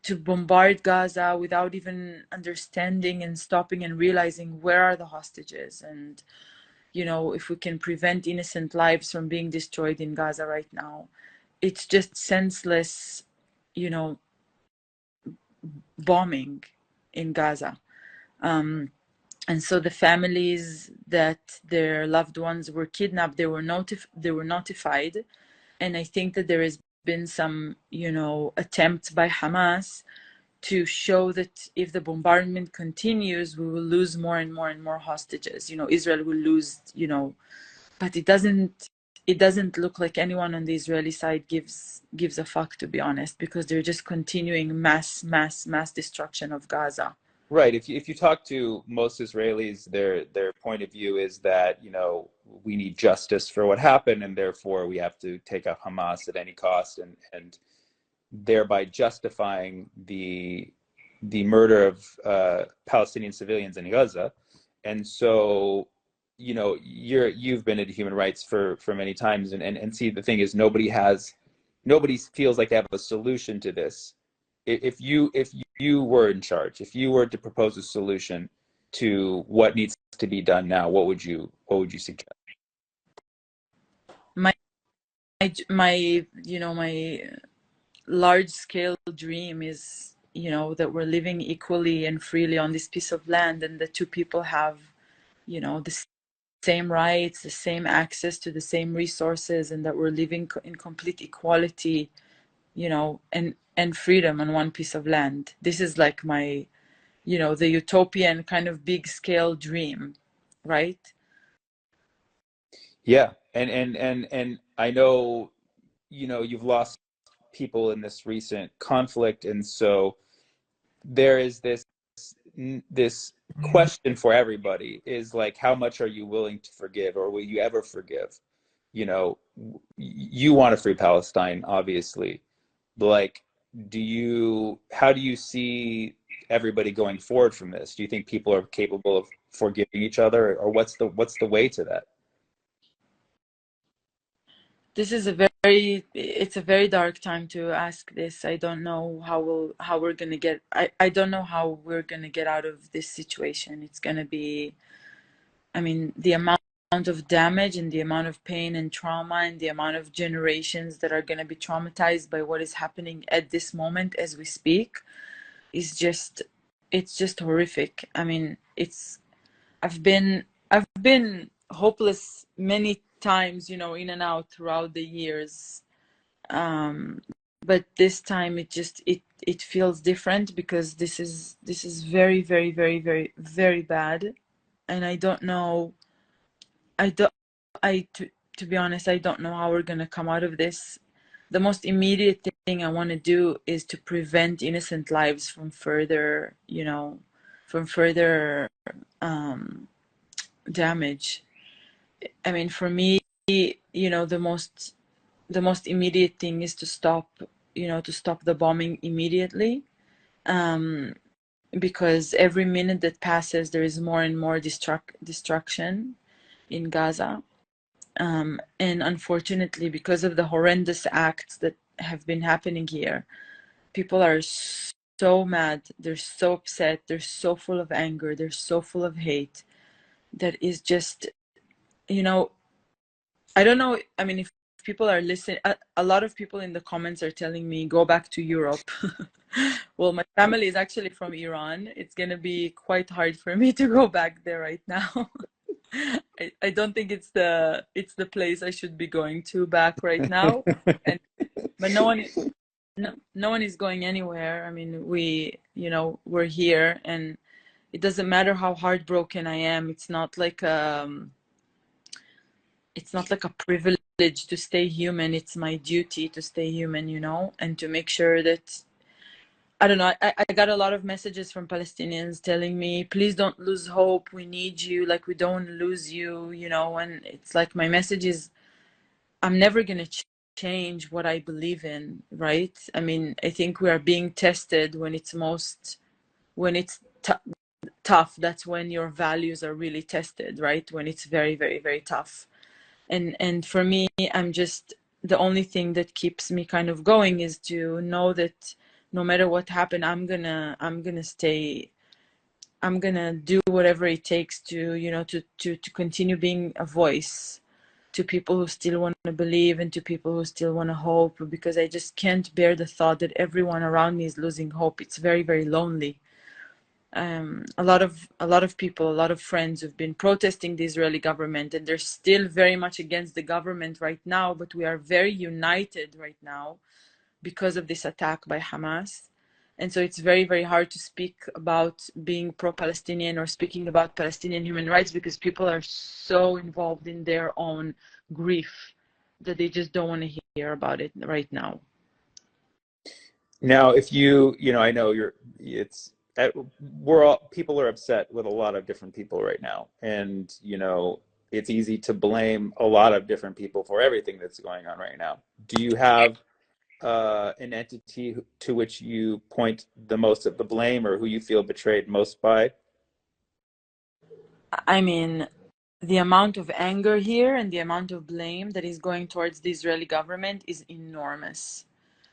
to bombard Gaza without even understanding and stopping and realizing where are the hostages, and if we can prevent innocent lives from being destroyed in Gaza right now. It's just senseless, bombing in Gaza. And so the families that their loved ones were kidnapped, they were notified, and I think that there has been some, attempts by Hamas to show that if the bombardment continues, we will lose more and more and more hostages. Israel will lose, but it doesn't look like anyone on the Israeli side gives a fuck, to be honest, because they're just continuing mass destruction of Gaza. Right. If you talk to most Israelis, their point of view is that we need justice for what happened, and therefore we have to take out Hamas at any cost, and thereby justifying the murder of Palestinian civilians in Gaza. And so you've been into human rights for many times, and see, the thing is, nobody feels like they have a solution to this. If you were in charge, if you were to propose a solution to what needs to be done now, what would you suggest? My large scale dream is, that we're living equally and freely on this piece of land, and the two people have, the same rights, the same access to the same resources, and that we're living in complete equality, and freedom on one piece of land. This is like my, the utopian kind of big scale dream, right? Yeah, and I know you've lost people in this recent conflict, and so there is this question for everybody, is like, how much are you willing to forgive, or will you ever forgive? You want to free Palestine, obviously, but like, how do you see everybody going forward from this? Do you think people are capable of forgiving each other, or what's the way to that? This is it's a very dark time to ask this. I don't know how we're gonna get. I don't know how we're gonna get out of this situation. It's gonna be, I mean, the amount of damage and the amount of pain and trauma and the amount of generations that are gonna be traumatized by what is happening at this moment as we speak is just, it's just horrific. I mean, I've been hopeless many times, you know, in and out throughout the years. But this time it feels different because this is very, very, very, very, very bad. And I don't know, I don't I to be honest, I don't know how we're gonna come out of this. The most immediate thing I want to do is to prevent innocent lives from further, you know, from further damage. I mean, for me, you know, the most immediate thing is to stop, you know, to stop the bombing immediately. Because every minute that passes, there is more and more destruction in Gaza. And unfortunately, because of the horrendous acts that have been happening here, people are so mad, they're so upset, they're so full of anger, they're so full of hate that is just, you know, I don't know. I mean, if people are listening, a lot of people in the comments are telling me go back to Europe. Well, my family is actually from Iran. It's gonna be quite hard for me to go back there right now. I don't think it's the place I should be going to back right now. And but no one is going anywhere. I mean, we're here, and it doesn't matter how heartbroken I am. It's not like a privilege to stay human. It's my duty to stay human, you know, and to make sure that, I don't know. I got a lot of messages from Palestinians telling me, please don't lose hope. We need you. Like, we don't lose you, you know. And it's like, my message is, I'm never going to change what I believe in, right? I mean, I think we are being tested when it's tough. That's when your values are really tested, right? When it's very, very, very tough. And for me, I'm just, the only thing that keeps me kind of going is to know that no matter what happened, I'm gonna stay. I'm gonna do whatever it takes to, you know, to continue being a voice to people who still want to believe and to people who still want to hope, because I just can't bear the thought that everyone around me is losing hope. It's very, very lonely. A lot of people, a lot of friends who've been protesting the Israeli government, and they're still very much against the government right now, but we are very united right now because of this attack by Hamas. And so it's very, very hard to speak about being pro-Palestinian or speaking about Palestinian human rights, because people are so involved in their own grief that they just don't want to hear about it right now. Now, if I know people are upset with a lot of different people right now. And, it's easy to blame a lot of different people for everything that's going on right now. Do you have an entity to which you point the most of the blame, or who you feel betrayed most by? I mean, the amount of anger here and the amount of blame that is going towards the Israeli government is enormous.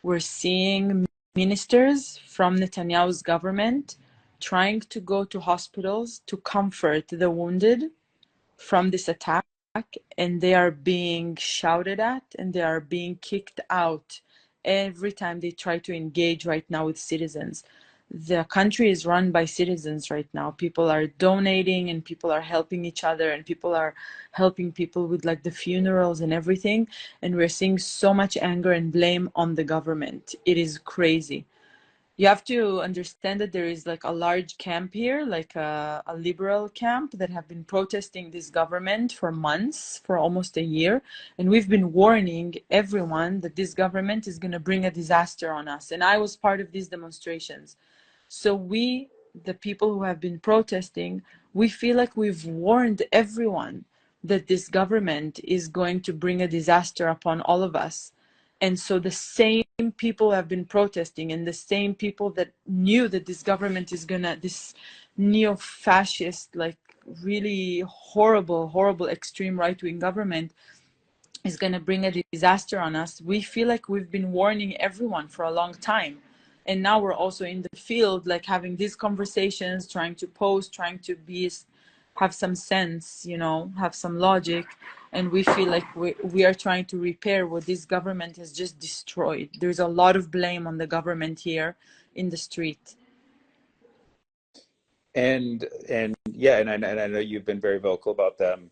We're seeing ministers from Netanyahu's government trying to go to hospitals to comfort the wounded from this attack, and they are being shouted at and they are being kicked out every time they try to engage right now with citizens. The country is run by citizens right now. People are donating and people are helping each other, and people are helping people with like the funerals and everything. And we're seeing so much anger and blame on the government. It is crazy. You have to understand that there is like a large camp here, like a liberal camp, that have been protesting this government for months, for almost a year. And we've been warning everyone that this government is going to bring a disaster on us. And I was part of these demonstrations. So we, the people who have been protesting, we feel like we've warned everyone that this government is going to bring a disaster upon all of us. And so the same people who have been protesting, and the same people that knew that this government is gonna, this neo-fascist, like really horrible, horrible extreme right-wing government is gonna bring a disaster on us, we feel like we've been warning everyone for a long time. And now we're also in the field, like having these conversations, trying to post, trying to have some sense, have some logic. And we feel like we are trying to repair what this government has just destroyed. There's a lot of blame on the government here in the street. And yeah, and I know you've been very vocal about them,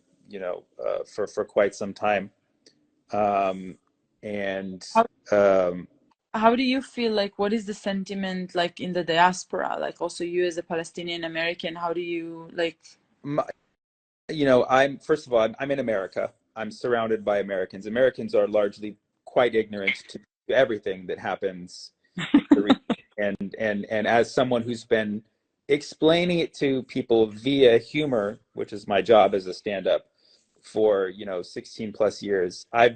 for quite some time. And How, um, how do you feel like, what is the sentiment like in the diaspora? Like also you as a Palestinian American, how do you like? I'm first of all, I'm in America. I'm surrounded by Americans. Americans are largely quite ignorant to everything that happens in the region. And as someone who's been explaining it to people via humor, which is my job as a stand-up for 16 plus years, I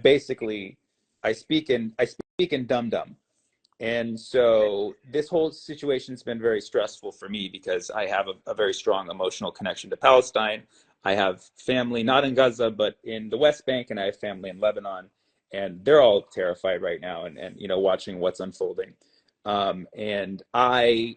speak in dum dum. And so this whole situation's been very stressful for me because I have a very strong emotional connection to Palestine. I have family not in Gaza, but in the West Bank, and I have family in Lebanon, and they're all terrified right now and watching what's unfolding. And I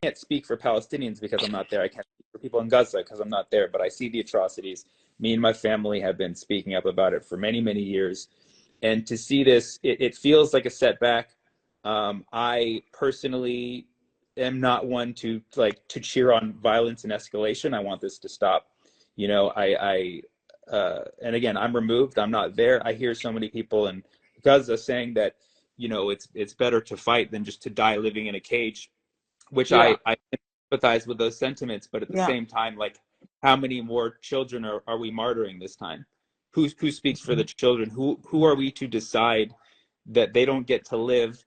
can't speak for Palestinians because I'm not there. I can't speak for people in Gaza because I'm not there, but I see the atrocities. Me and my family have been speaking up about it for many, many years, and to see this, it feels like a setback. I personally am not one to cheer on violence and escalation. I want this to stop. And again, I'm removed. I'm not there. I hear so many people in Gaza saying that it's better to fight than just to die living in a cage, which Yeah, I empathize with those sentiments. But at the yeah. same time, like, how many more children are we martyring this time? Who speaks for the children? Who are we to decide that they don't get to live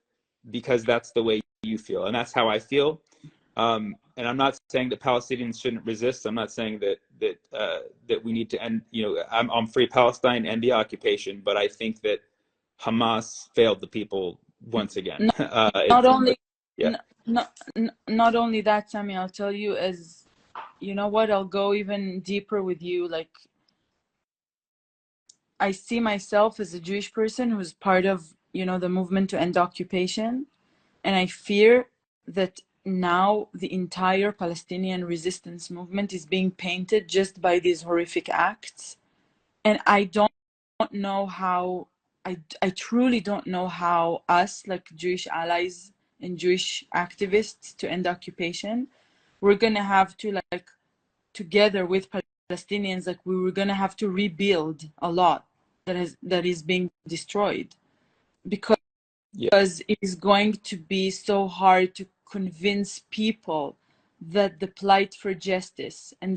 because that's the way you feel? And that's how I feel. And I'm not saying that Palestinians shouldn't resist. I'm not saying that we need to end. I'm free Palestine and the occupation, but I think that Hamas failed the people once again. Not, not only, Yeah. not only that, Sammy, I'll tell you, as you know what, I'll go even deeper with you. Like, I see myself as a Jewish person who's part of, the movement to end occupation. And I fear that now the entire Palestinian resistance movement is being painted just by these horrific acts. And I don't know how, I truly don't know how us, like Jewish allies and Jewish activists to end occupation, we're going to have to, like, together with Palestinians, like, we were going to have to rebuild a lot that is being destroyed, because Yeah. it is going to be so hard to convince people that the plight for justice and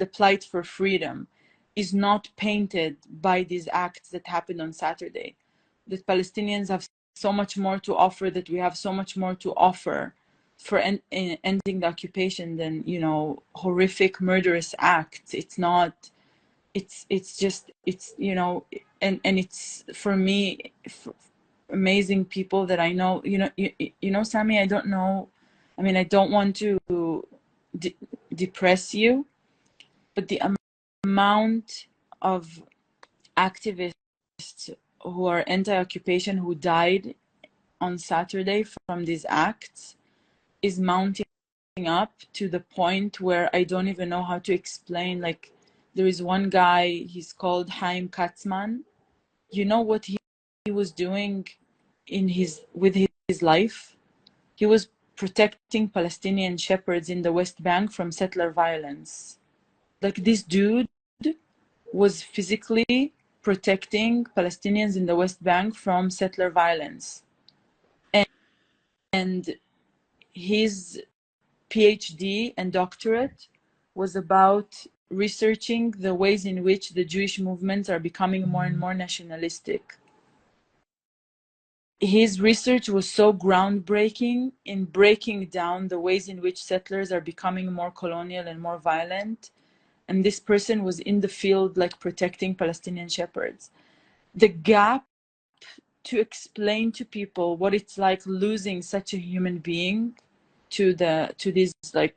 the plight for freedom is not painted by these acts that happened on Saturday. That Palestinians have so much more to offer, that we have so much more to offer for ending the occupation than horrific murderous acts. It's not. It's just and it's for me. Amazing people that I know, Sammy, I don't know. I mean, I don't want to depress you, but the amount of activists who are anti-occupation who died on Saturday from these acts is mounting up to the point where I don't even know how to explain. Like, there is one guy, he's called Haim Katzman. You know what he was doing with his life? He was protecting Palestinian shepherds in the West Bank from settler violence. Like, this dude was physically protecting Palestinians in the West Bank from settler violence. And his PhD and doctorate was about researching the ways in which the Jewish movements are becoming more and more nationalistic. His research was so groundbreaking in breaking down the ways in which settlers are becoming more colonial and more violent. And this person was in the field, like, protecting Palestinian shepherds. The gap to explain to people what it's like losing such a human being to this, like,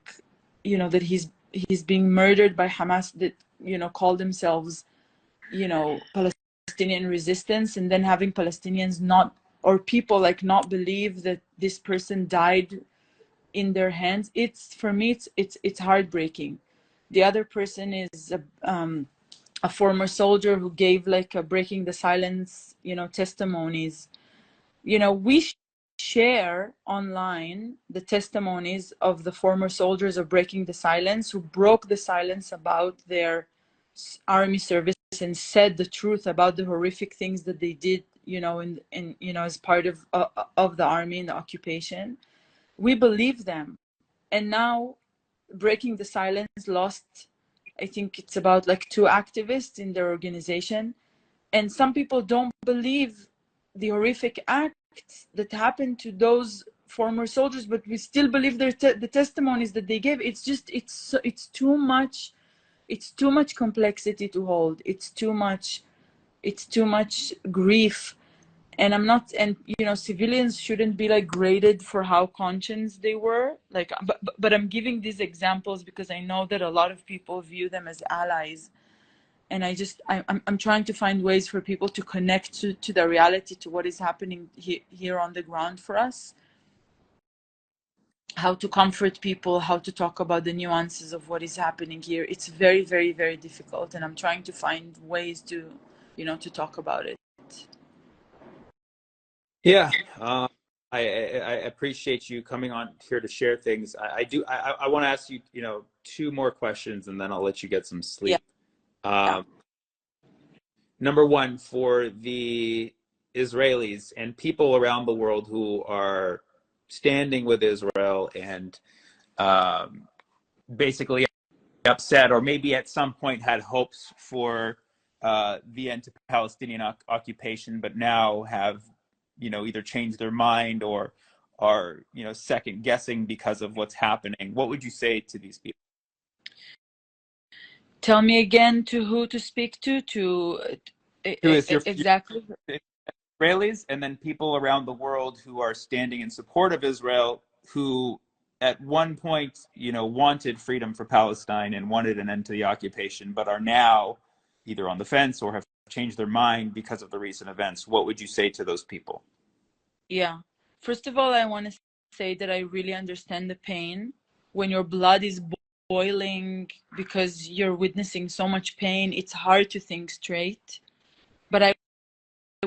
that he's being murdered by Hamas, that call themselves Palestinian resistance, and then having Palestinians not, or people, like, not believe that this person died in their hands. It's, for me, it's heartbreaking. The other person is a former soldier who gave, like, a breaking the silence testimonies. We share online the testimonies of the former soldiers of breaking the silence, who broke the silence about their army service and said the truth about the horrific things that they did, you know, in you know, as part of the army in the occupation. We believe them. And now breaking the silence lost, I think it's about like 2 activists in their organization. And some people don't believe the horrific acts that happened to those former soldiers, but we still believe the testimonies that they gave. It's just, it's too much. It's too much complexity to hold. It's too much grief. And I'm not, and you know, civilians shouldn't be like graded for how conscious they were. Like, but I'm giving these examples because I know that a lot of people view them as allies. And I'm trying to find ways for people to connect to the reality, to what is happening here on the ground for us. How to comfort people, how to talk about the nuances of what is happening here. It's very, very, very difficult. And I'm trying to find ways to, you know, to talk about it. Yeah, I appreciate you coming on here to share things. I want to ask you, you know, 2 more questions, and then I'll let you get some sleep. Yeah. Number 1, for the Israelis and people around the world who are standing with Israel and basically upset, or maybe at some point had hopes for the end to Palestinian occupation, but now have, you know, either changed their mind or are, you know, second guessing because of what's happening. What would you say to these people? Tell me again, to who to speak to Who is your exactly. Israelis, and then people around the world who are standing in support of Israel, who at one point, you know, wanted freedom for Palestine and wanted an end to the occupation, but are now either on the fence or have changed their mind because of the recent events. What would you say to those people? Yeah. First of all, I want to say that I really understand the pain when your blood is boiling because you're witnessing so much pain. It's hard to think straight. But I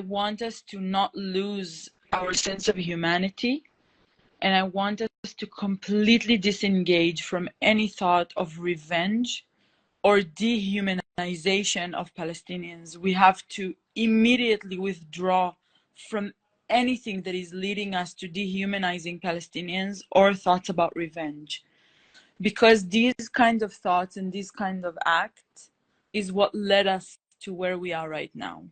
want us to not lose our sense of humanity. And I want us to completely disengage from any thought of revenge or dehumanization of Palestinians. We have to immediately withdraw from anything that is leading us to dehumanizing Palestinians or thoughts about revenge. Because these kind of thoughts and these kind of acts is what led us to where we are right now.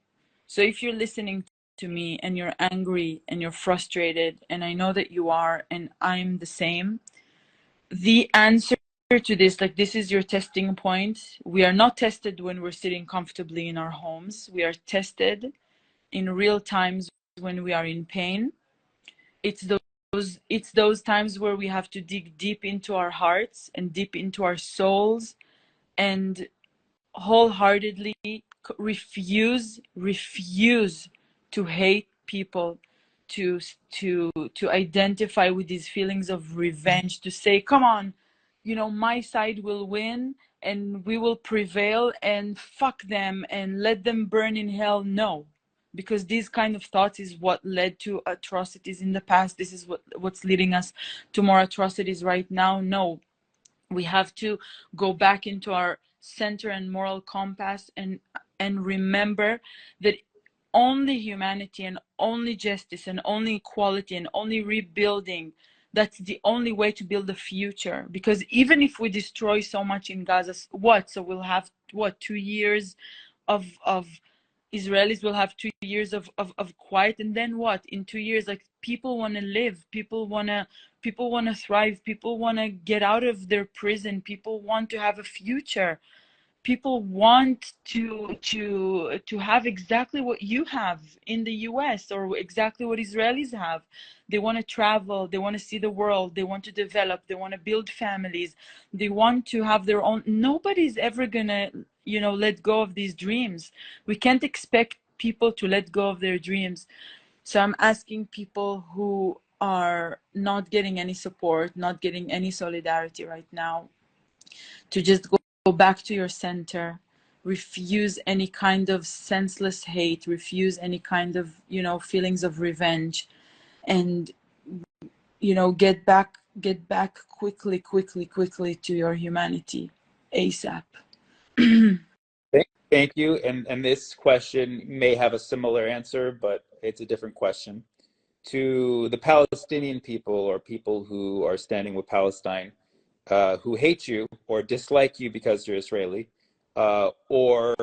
So if you're listening to me and you're angry and you're frustrated, and I know that you are, and I'm the same, the answer to this, like, this is your testing point. We are not tested when we're sitting comfortably in our homes. We are tested in real times when we are in pain. It's those times where we have to dig deep into our hearts and deep into our souls and wholeheartedly refuse to hate people, to identify with these feelings of revenge, to say, come on, you know, my side will win and we will prevail and fuck them and let them burn in hell. No, because these kind of thoughts is what led to atrocities in the past. This is what's leading us to more atrocities right now. No, we have to go back into our center and moral compass and remember that only humanity and only justice and only equality and only rebuilding, that's the only way to build a future. Because even if we destroy so much in Gaza, so we'll have 2 years of Israelis will have 2 years of quiet, and then what? In 2 years, like, people want to live, people want to thrive, people want to get out of their prison, people want to have a future, people want to have exactly what you have in the US or exactly what Israelis have. They want to travel, they want to see the world, they want to develop, they want to build families, they want to have their own. Nobody's ever gonna, you know, let go of these dreams. We can't expect people to let go of their dreams. So I'm asking people who are not getting any support, not getting any solidarity right now, to just go back to your center, refuse any kind of senseless hate, refuse any kind of, you know, feelings of revenge, and get back quickly to your humanity ASAP. Thank you. And this question may have a similar answer, but it's a different question. To the Palestinian people or people who are standing with Palestine, who hate you or dislike you because you're Israeli, or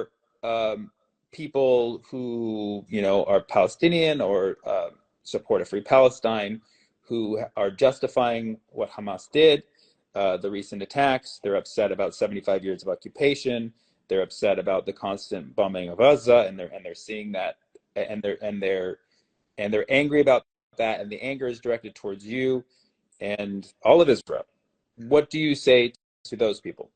people who are Palestinian or support a free Palestine, who are justifying what Hamas did, the recent attacks. They're upset about 75 years of occupation. They're upset about the constant bombing of Gaza, and they're seeing that, and they're angry about that, and the anger is directed towards you and all of Israel. What do you say to those people?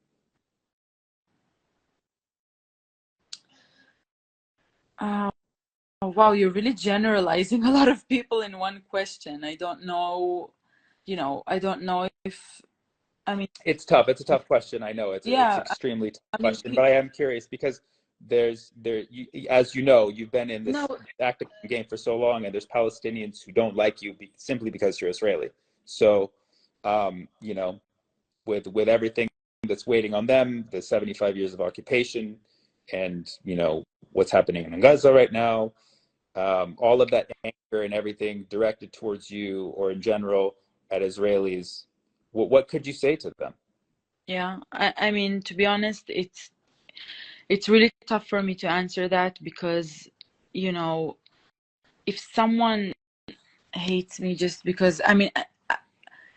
Wow, you're really generalizing a lot of people in one question. I don't know, I don't know if, I mean, It's tough. It's a tough question. I know it's yeah, extremely tough I mean, question, but I am curious because as you know, you've been in this no, active game for so long, and there's Palestinians who don't like you simply because you're Israeli. So, with everything that's waiting on them, the 75 years of occupation, and what's happening in Gaza right now, all of that anger and everything directed towards you or in general at Israelis, what could you say to them? yeah, I mean, to be honest, it's really tough for me to answer that because, if someone hates me just because, I mean,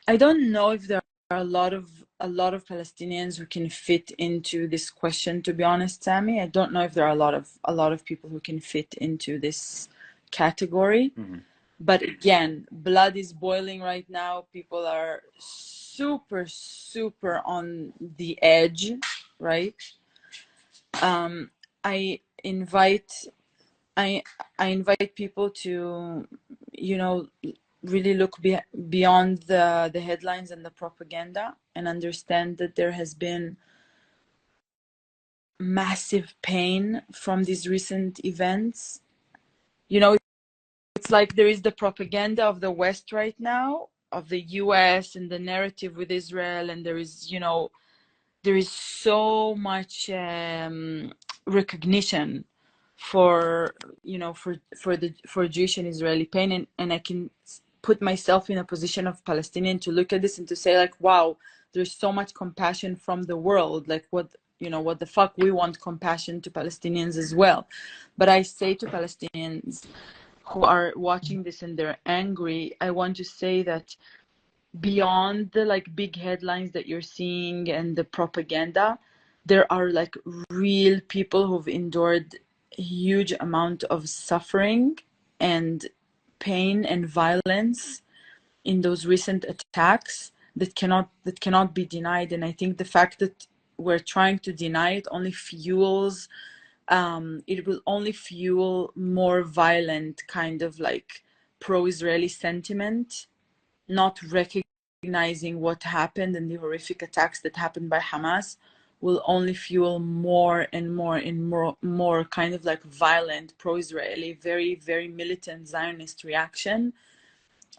I don't know if there are a lot of Palestinians who can fit into this question, to be honest, Sammy. I don't know if there are a lot of people who can fit into this category. Mm-hmm. But again, blood is boiling right now. People are super, super on the edge, right? I invite I invite people to, really look beyond the headlines and the propaganda and understand that there has been massive pain from these recent events. It's like there is the propaganda of the West right now, of the US and the narrative with Israel, and there is so much recognition for for Jewish and Israeli pain, and I can put myself in a position of Palestinian to look at this and to say like, wow, there's so much compassion from the world. Like what the fuck, we want compassion to Palestinians as well. But I say to Palestinians who are watching this and they're angry, I want to say that beyond the like big headlines that you're seeing and the propaganda, there are like real people who've endured a huge amount of suffering and pain and violence in those recent attacks that cannot be denied. And I think the fact that we're trying to deny it only fuels it will only fuel more violent kind of like pro-Israeli sentiment, not recognizing what happened and the horrific attacks that happened by Hamas will only fuel more and more and more kind of like violent pro-Israeli, very, very militant Zionist reaction.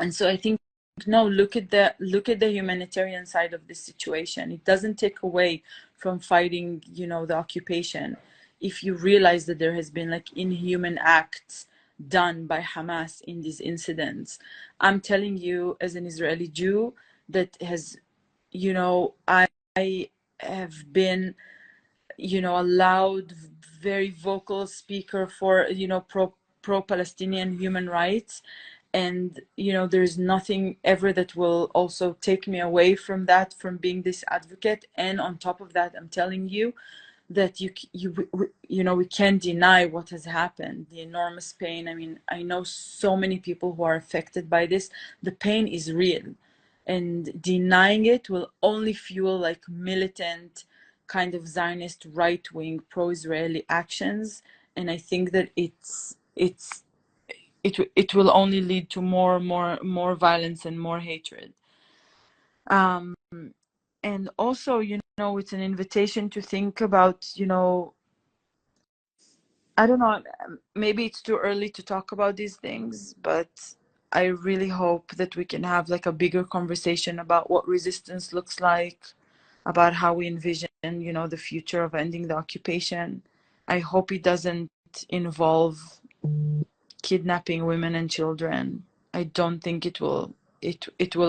And so I think, no, look at the humanitarian side of this situation. It doesn't take away from fighting, the occupation. If you realize that there has been like inhuman acts done by Hamas in these incidents, I'm telling you, as an Israeli Jew that has, I have been, a loud, very vocal speaker for, pro-Palestinian human rights. And, there's nothing ever that will also take me away from that, from being this advocate. And on top of that, I'm telling you that we can't deny what has happened, the enormous pain. I mean, I know so many people who are affected by this. The pain is real, and denying it will only fuel like militant kind of Zionist right-wing pro-Israeli actions. And I think that it will only lead to more violence and more hatred. And also, it's an invitation to think about, I don't know, maybe it's too early to talk about these things, but I really hope that we can have like a bigger conversation about what resistance looks like, about how we envision, the future of ending the occupation. I hope it doesn't involve kidnapping women and children. I don't think it will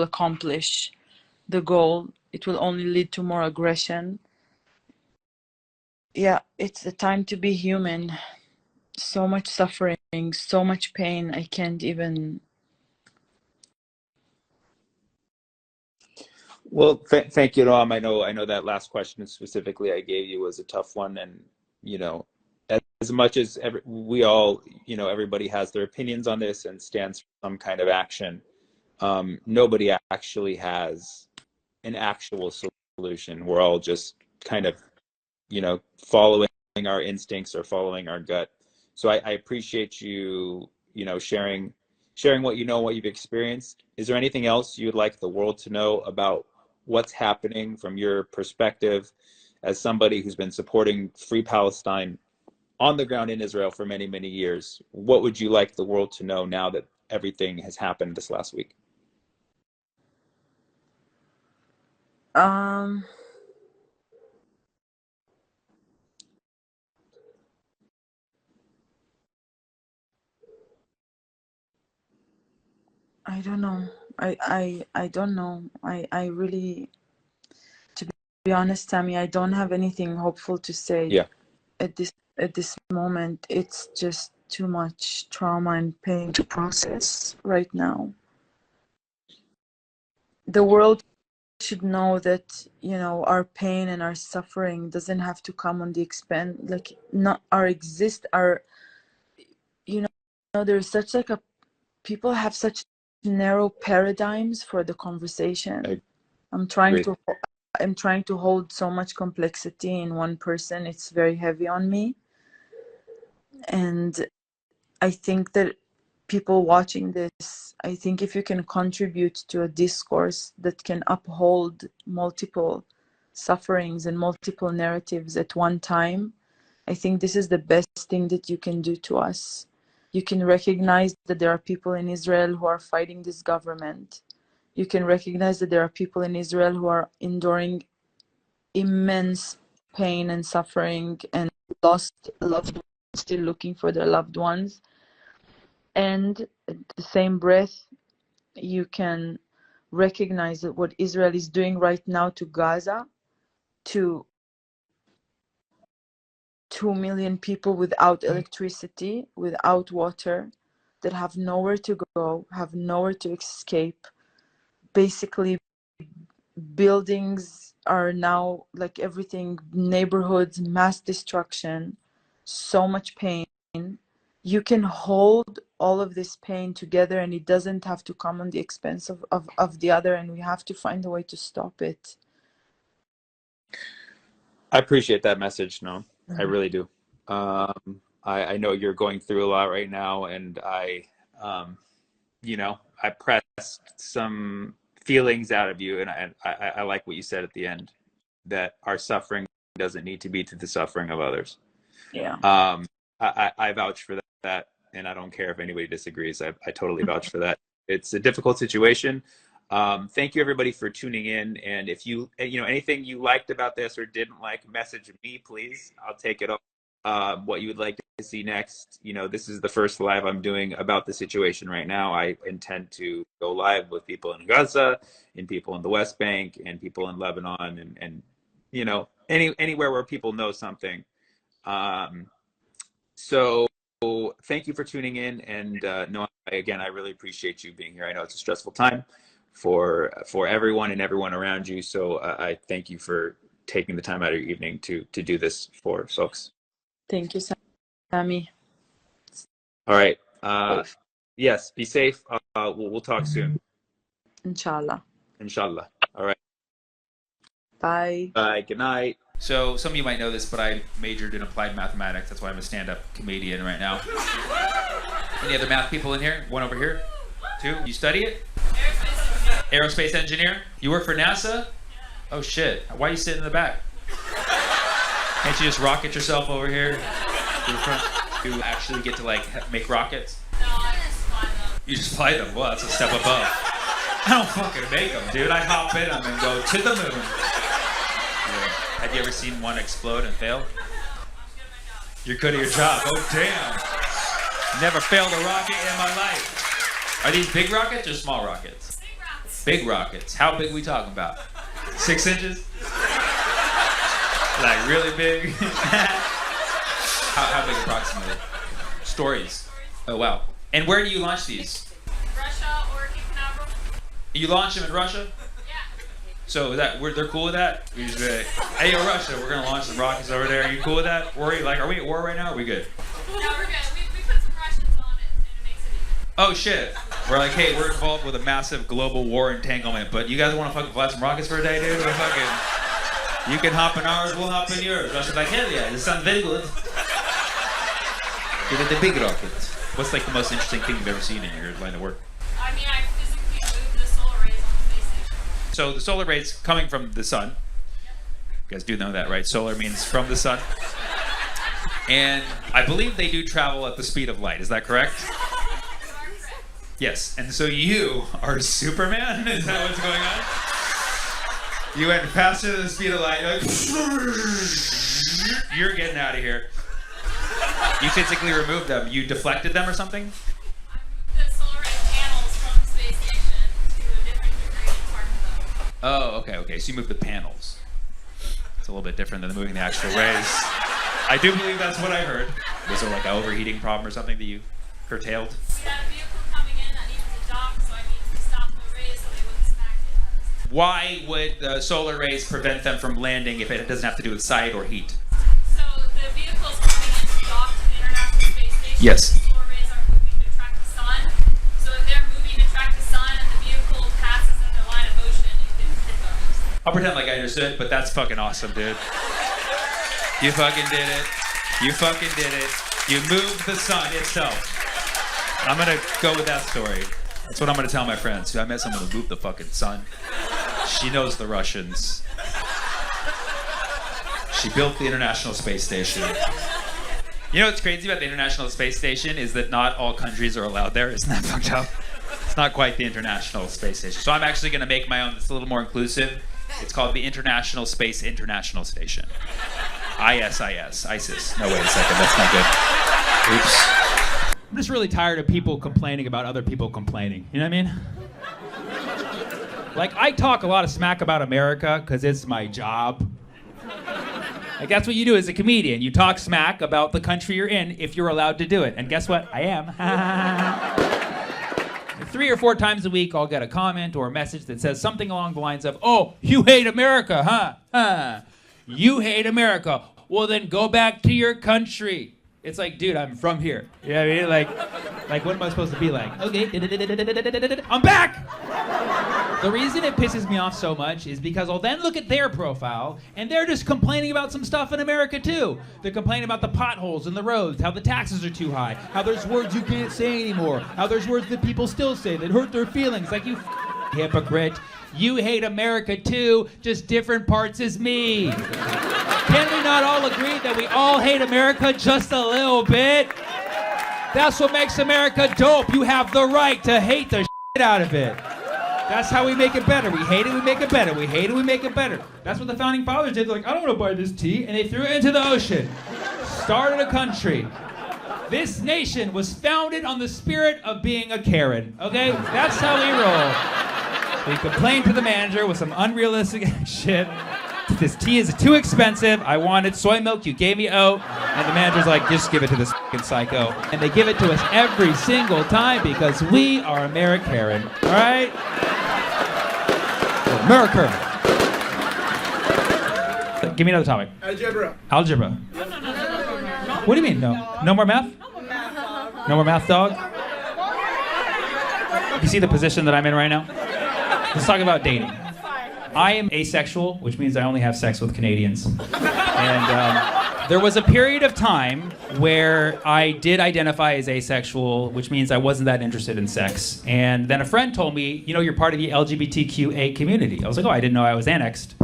accomplish the goal. It will only lead to more aggression. Yeah, it's the time to be human. So much suffering, so much pain. I can't even. Well, thank you, Noam. I know that last question specifically I gave you was a tough one, and as much as we all, everybody has their opinions on this and stands for some kind of action. Nobody actually has an actual solution. We're all just kind of, following our instincts or following our gut. So I appreciate you, sharing what what you've experienced. Is there anything else you'd like the world to know about what's happening from your perspective as somebody who's been supporting Free Palestine on the ground in Israel for many, many years? What would you like the world to know now that everything has happened this last week? I don't know. I don't know. I really, to be honest, Sammy, I don't have anything hopeful to say. Yeah. At this moment. It's just too much trauma and pain to process right now. The world should know that, our pain and our suffering doesn't have to come on the expense, like not there's such like people have such narrow paradigms for the conversation. I'm trying to hold so much complexity in one person. It's very heavy on me. And I think that people watching this, I think if you can contribute to a discourse that can uphold multiple sufferings and multiple narratives at one time, I think this is the best thing that you can do to us. You can recognize that there are people in Israel who are fighting this government. You can recognize that there are people in Israel who are enduring immense pain and suffering and lost loved ones, still looking for their loved ones. And at the same breath, you can recognize that what Israel is doing right now to Gaza, to 2 million people without electricity, without water, that have nowhere to go, have nowhere to escape. Basically, buildings are now like everything, neighborhoods, mass destruction, so much pain. You can hold all of this pain together, and it doesn't have to come on the expense of the other, and we have to find a way to stop it. I appreciate that message, Noam. I really do. I know you're going through a lot right now, and I pressed some feelings out of you, and I like what you said at the end, that our suffering doesn't need to be to the suffering of others. Yeah. I vouch for that, and I don't care if anybody disagrees. I totally vouch for that. It's a difficult situation. Thank you everybody for tuning in, and if you anything you liked about this or didn't like, message me please. I'll take it up. What you would like to see next. This is the first live I'm doing about the situation right now. I intend to go live with people in Gaza, and people in the West Bank, and people in Lebanon, and anywhere where people know something. So thank you for tuning in, and Noam, again, I really appreciate you being here. I know it's a stressful time for everyone and everyone around you, so I thank you for taking the time out of your evening to do this for folks. Thank you, Sammy. All right. Yes, be safe. We'll talk soon. Inshallah. Inshallah. All right. Bye. Bye. Good night. So some of you might know this, but I majored in applied mathematics. That's why I'm a stand-up comedian right now. Any other math people in here? One over here? Two? You study it? Aerospace engineer? You work for NASA? Oh shit. Why are you sitting in the back? Can't you just rocket yourself over here to the front? You actually get to make rockets? You just fly them. Well, that's a step above. I don't fucking make them, dude. I hop in them and go to the moon. Yeah. Have you ever seen one explode and fail? You're good at your job. Oh, damn. Never failed a rocket in my life. Are these big rockets or small rockets? Big rockets. Big rockets. How big we talking about? 6 inches? Like really big? how big approximately? Stories. Oh, wow. And where do you launch these? Russia or Cape Canaveral. You launch them in Russia? Yeah. So they're cool with that? We just be like, hey, yo, Russia, we're gonna launch some rockets over there. Are you cool with that? Are we at war right now? Are we good? No, we're good. We put some Russians on it, and it makes it easy. Oh shit. We're like, hey, we're involved with a massive global war entanglement, but you guys want to fucking fly some rockets for a day, dude? We're fucking. You can hop in ours, we'll hop in yours. Russia's like, hell yeah, this sounds very good. Get the big rocket. What's like the most interesting thing you've ever seen in your line of work? I mean, I physically moved the solar rays on the space station. So the solar rays coming from the sun. You guys do know that, right? Solar means from the sun. And I believe they do travel at the speed of light. Is that correct? Yes. And so you are Superman? Is that what's going on? You went faster than the speed of light. You're like, you're getting out of here. You physically removed them. You deflected them or something? I moved the solar ray panels from the space station to a different degraded part of them. Oh, okay. So you moved the panels. It's a little bit different than moving the actual rays. I do believe that's what I heard. Was there like an overheating problem or something that you curtailed? We had a vehicle coming in that needed to dock, so I needed to stop the rays so they wouldn't smack it. Why would the solar rays prevent them from landing if it doesn't have to do with sight or heat? So the vehicle's coming in to dock to the International Space Station. Yes. The solar rays are moving to track the sun. So if they're moving to track the sun and the vehicle passes in their line of motion, it can hit them. I'll pretend like I understood, but that's fucking awesome, dude. You fucking did it. You fucking did it. You moved the sun itself. I'm gonna go with that story. That's what I'm gonna tell my friends. I met someone who moved the fucking sun. She knows the Russians. She built the International Space Station. You know what's crazy about the International Space Station is that not all countries are allowed there. Isn't that fucked up? It's not quite the International Space Station. So I'm actually gonna make my own that's a little more inclusive. It's called the International Space International Station. ISIS. No, wait a second, that's not good. Oops. I'm just really tired of people complaining about other people complaining. You know what I mean? Like, I talk a lot of smack about America because it's my job. Like, that's what you do as a comedian. You talk smack about the country you're in if you're allowed to do it. And guess what? I am. 3 or 4 times a week, I'll get a comment or a message that says something along the lines of, oh, you hate America, huh? You hate America. Well, then go back to your country. It's like, dude, I'm from here. You know what I mean? Like, what am I supposed to be like? Okay, I'm back! The reason it pisses me off so much is because I'll then look at their profile, and they're just complaining about some stuff in America, too. They're complaining about the potholes in the roads, how the taxes are too high, how there's words you can't say anymore, how there's words that people still say that hurt their feelings, like you hypocrite. You hate America too, just different parts as me. Can we not all agree that we all hate America just a little bit? That's what makes America dope. You have the right to hate the shit out of it. That's how we make it better. We hate it, we make it better. We hate it, we make it better. That's what the founding fathers did. They're like, I don't want to buy this tea. And they threw it into the ocean. Started a country. This nation was founded on the spirit of being a Karen. Okay? That's how we roll. We complained to the manager with some unrealistic shit. This tea is too expensive. I wanted soy milk. You gave me oat. And the manager's like, just give it to this fucking psycho. And they give it to us every single time because we are American. All right? America. Give me another topic. Algebra. What do you mean, no? No more math? No more math, dog? You see the position that I'm in right now? Let's talk about dating. I am asexual, which means I only have sex with Canadians. And there was a period of time where I did identify as asexual, which means I wasn't that interested in sex. And then a friend told me, you know, you're part of the LGBTQA community. I was like, oh, I didn't know I was annexed.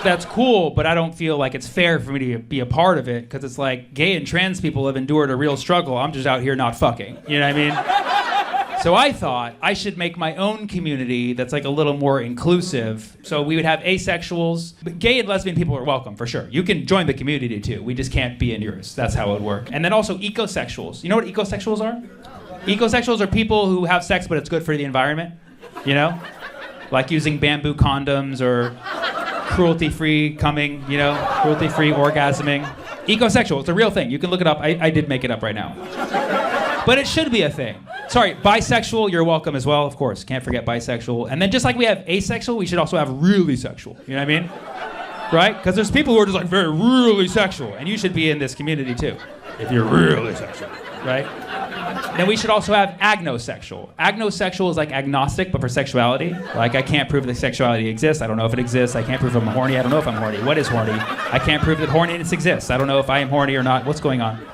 that's cool, but I don't feel like it's fair for me to be a part of it because it's like gay and trans people have endured a real struggle. I'm just out here not fucking. You know what I mean? So I thought I should make my own community that's like a little more inclusive. So we would have asexuals, but gay and lesbian people are welcome for sure. You can join the community too. We just can't be in yours. That's how it would work. And then also ecosexuals. You know what ecosexuals are? Ecosexuals are people who have sex, but it's good for the environment. You know? Like using bamboo condoms or cruelty-free coming, you know, cruelty-free orgasming. Ecosexual, it's a real thing. You can look it up. I did make it up right now. But it should be a thing. Sorry, bisexual, you're welcome as well, of course. Can't forget bisexual. And then just like we have asexual, we should also have really sexual. You know what I mean? Right? Because there's people who are just like very, really sexual. And you should be in this community too, if you're really sexual, right? Then we should also have agnosexual. Agnosexual is like agnostic, but for sexuality. Like, I can't prove that sexuality exists. I don't know if it exists. I can't prove I'm horny. I don't know if I'm horny. What is horny? I can't prove that horniness exists. I don't know if I am horny or not. What's going on?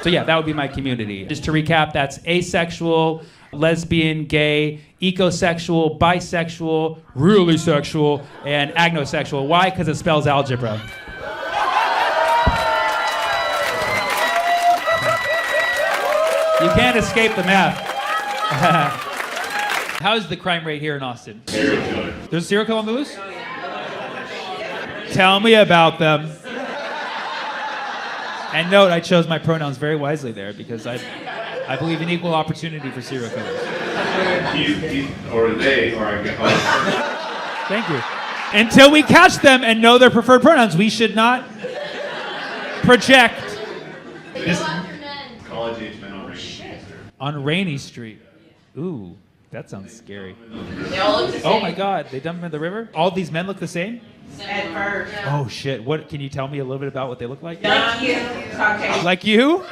So yeah, that would be my community. Just to recap, that's asexual, lesbian, gay, ecosexual, bisexual, really sexual, and agnosexual. Why? Because it spells algebra. You can't escape the math. How's the crime rate here in Austin? Serial killer. There's a serial killer on the loose? Tell me about them. And note, I chose my pronouns very wisely there because I believe in equal opportunity for serial killers. He's or they are. Thank you. Until we catch them and know their preferred pronouns, we should not project. College age men on Rainy Street. On Rainy Street. Ooh, that sounds scary. They all look the same. Oh my God, they dump them in the river? All these men look the same? At first. Oh shit, what, can you tell me a little bit about what they look like? Like you. Okay. Like you?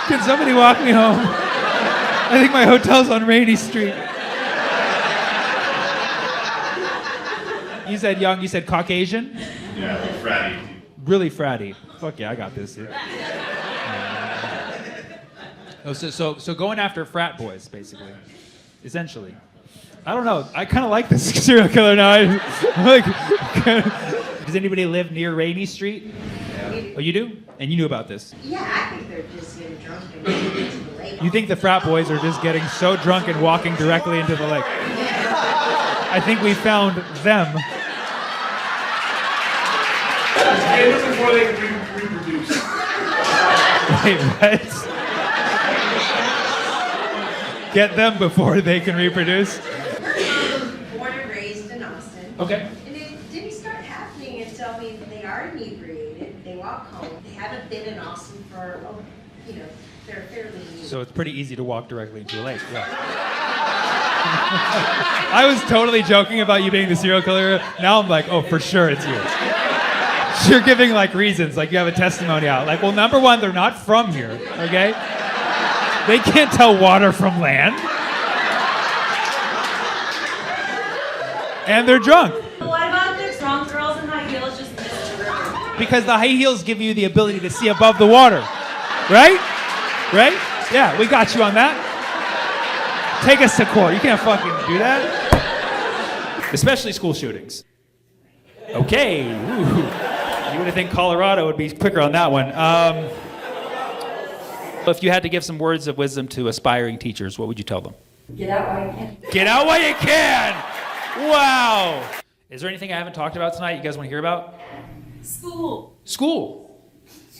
Can somebody walk me home? I think my hotel's on Rainy Street. You said young, you said Caucasian? Yeah, fratty. Really fratty. Fuck yeah, I got this, dude. So going after frat boys, basically. Essentially. I don't know. I kind of like this serial killer now. I'm like, does anybody live near Rainy Street? Oh, you do? And you knew about this? Yeah, I think they're just getting drunk and getting into the lake. You think the frat boys are just getting so drunk and walking directly into the lake? I think we found them. Get them before they can reproduce. Wait, what? Get them before they can reproduce? Born and raised in Austin. Okay. And it didn't start happening until they are inebriated. They walk home. They haven't been in Austin for, they're fairly new. So it's pretty easy to walk directly into a lake. Yeah. I was totally joking about you being the serial killer. Now I'm like, oh, for sure it's you. You're giving like reasons, like you have a testimony out. Like, well, number one, they're not from here, okay? They can't tell water from land. And they're drunk. What about the drunk girls in high heels just missed the river? Because the high heels give you the ability to see above the water. Right? Right? Yeah, we got you on that. Take us to court. You can't fucking do that. Especially school shootings. Okay. Ooh. You would have think Colorado would be quicker on that one. If you had to give some words of wisdom to aspiring teachers, what would you tell them? Get out while you can. Get out while you can! Wow! Is there anything I haven't talked about tonight you guys want to hear about? School. School.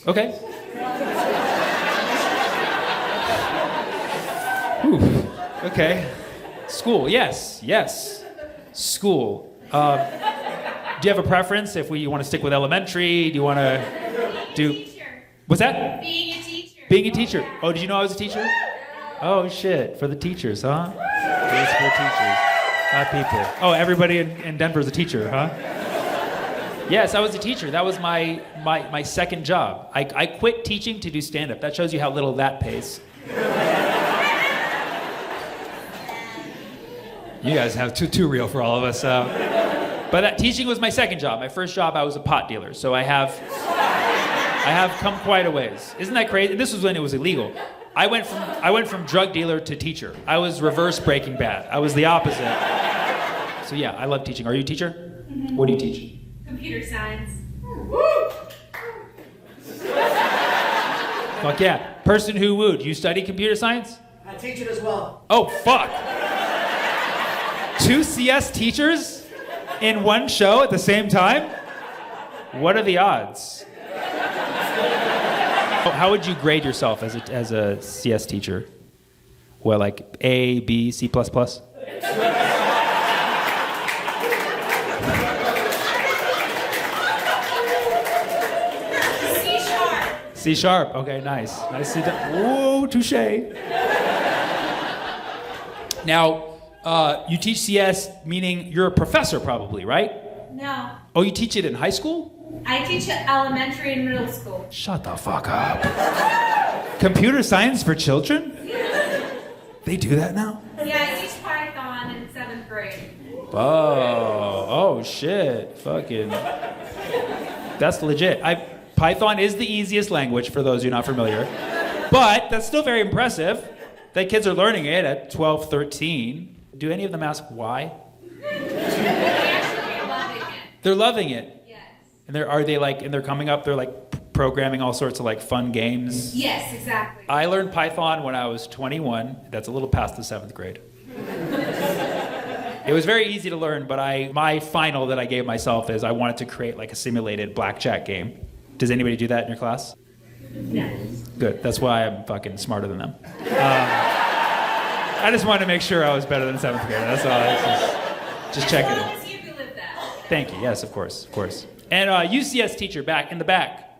Okay. Whew. Okay. School. Yes. Yes. School. Do you have a preference? If you want to stick with elementary, do you want to do? Teacher. What's that? Being a teacher. Being a teacher. Oh, did you know I was a teacher? Oh shit. For the teachers, huh? It's for teachers, not people. Oh, everybody in Denver is a teacher, huh? Yes, I was a teacher. That was my second job. I quit teaching to do stand-up. That shows you how little that pays. You guys have too real for all of us. But that teaching was my second job. My first job, I was a pot dealer. So I have come quite a ways. Isn't that crazy? This was when it was illegal. I went from drug dealer to teacher. I was reverse Breaking Bad. I was the opposite. So yeah, I love teaching. Are you a teacher? What do you teach? Computer science. Fuck yeah. Person who wooed. You study computer science? I teach it as well. Oh, fuck. 2 CS teachers in one show at the same time? What are the odds? How would you grade yourself as a CS teacher? Well, like A, B, C++? C sharp. Okay, nice. Nicely done. Whoa, touche. Now, you teach CS, meaning you're a professor probably, right? No. Oh, you teach it in high school? I teach at elementary and middle school. Shut the fuck up. Computer science for children? They do that now? Yeah, I teach Python in 7th grade. Oh shit. Fucking. That's legit. Python is the easiest language for those who are not familiar. But that's still very impressive that kids are learning it at 12, 13. Do any of them ask why? They actually are loving it. They're loving it. Yes. And they're coming up, they're like programming all sorts of like fun games. Yes, exactly. I learned Python when I was 21. That's a little past the 7th grade. It was very easy to learn, but my final that I gave myself is I wanted to create like a simulated blackjack game. Does anybody do that in your class? No. Good. That's why I'm fucking smarter than them. I just wanted to make sure I was better than 7th grade. That's all. Just checking. As long as you believe that. Thank you. Yes, of course. And UCS teacher back in the back.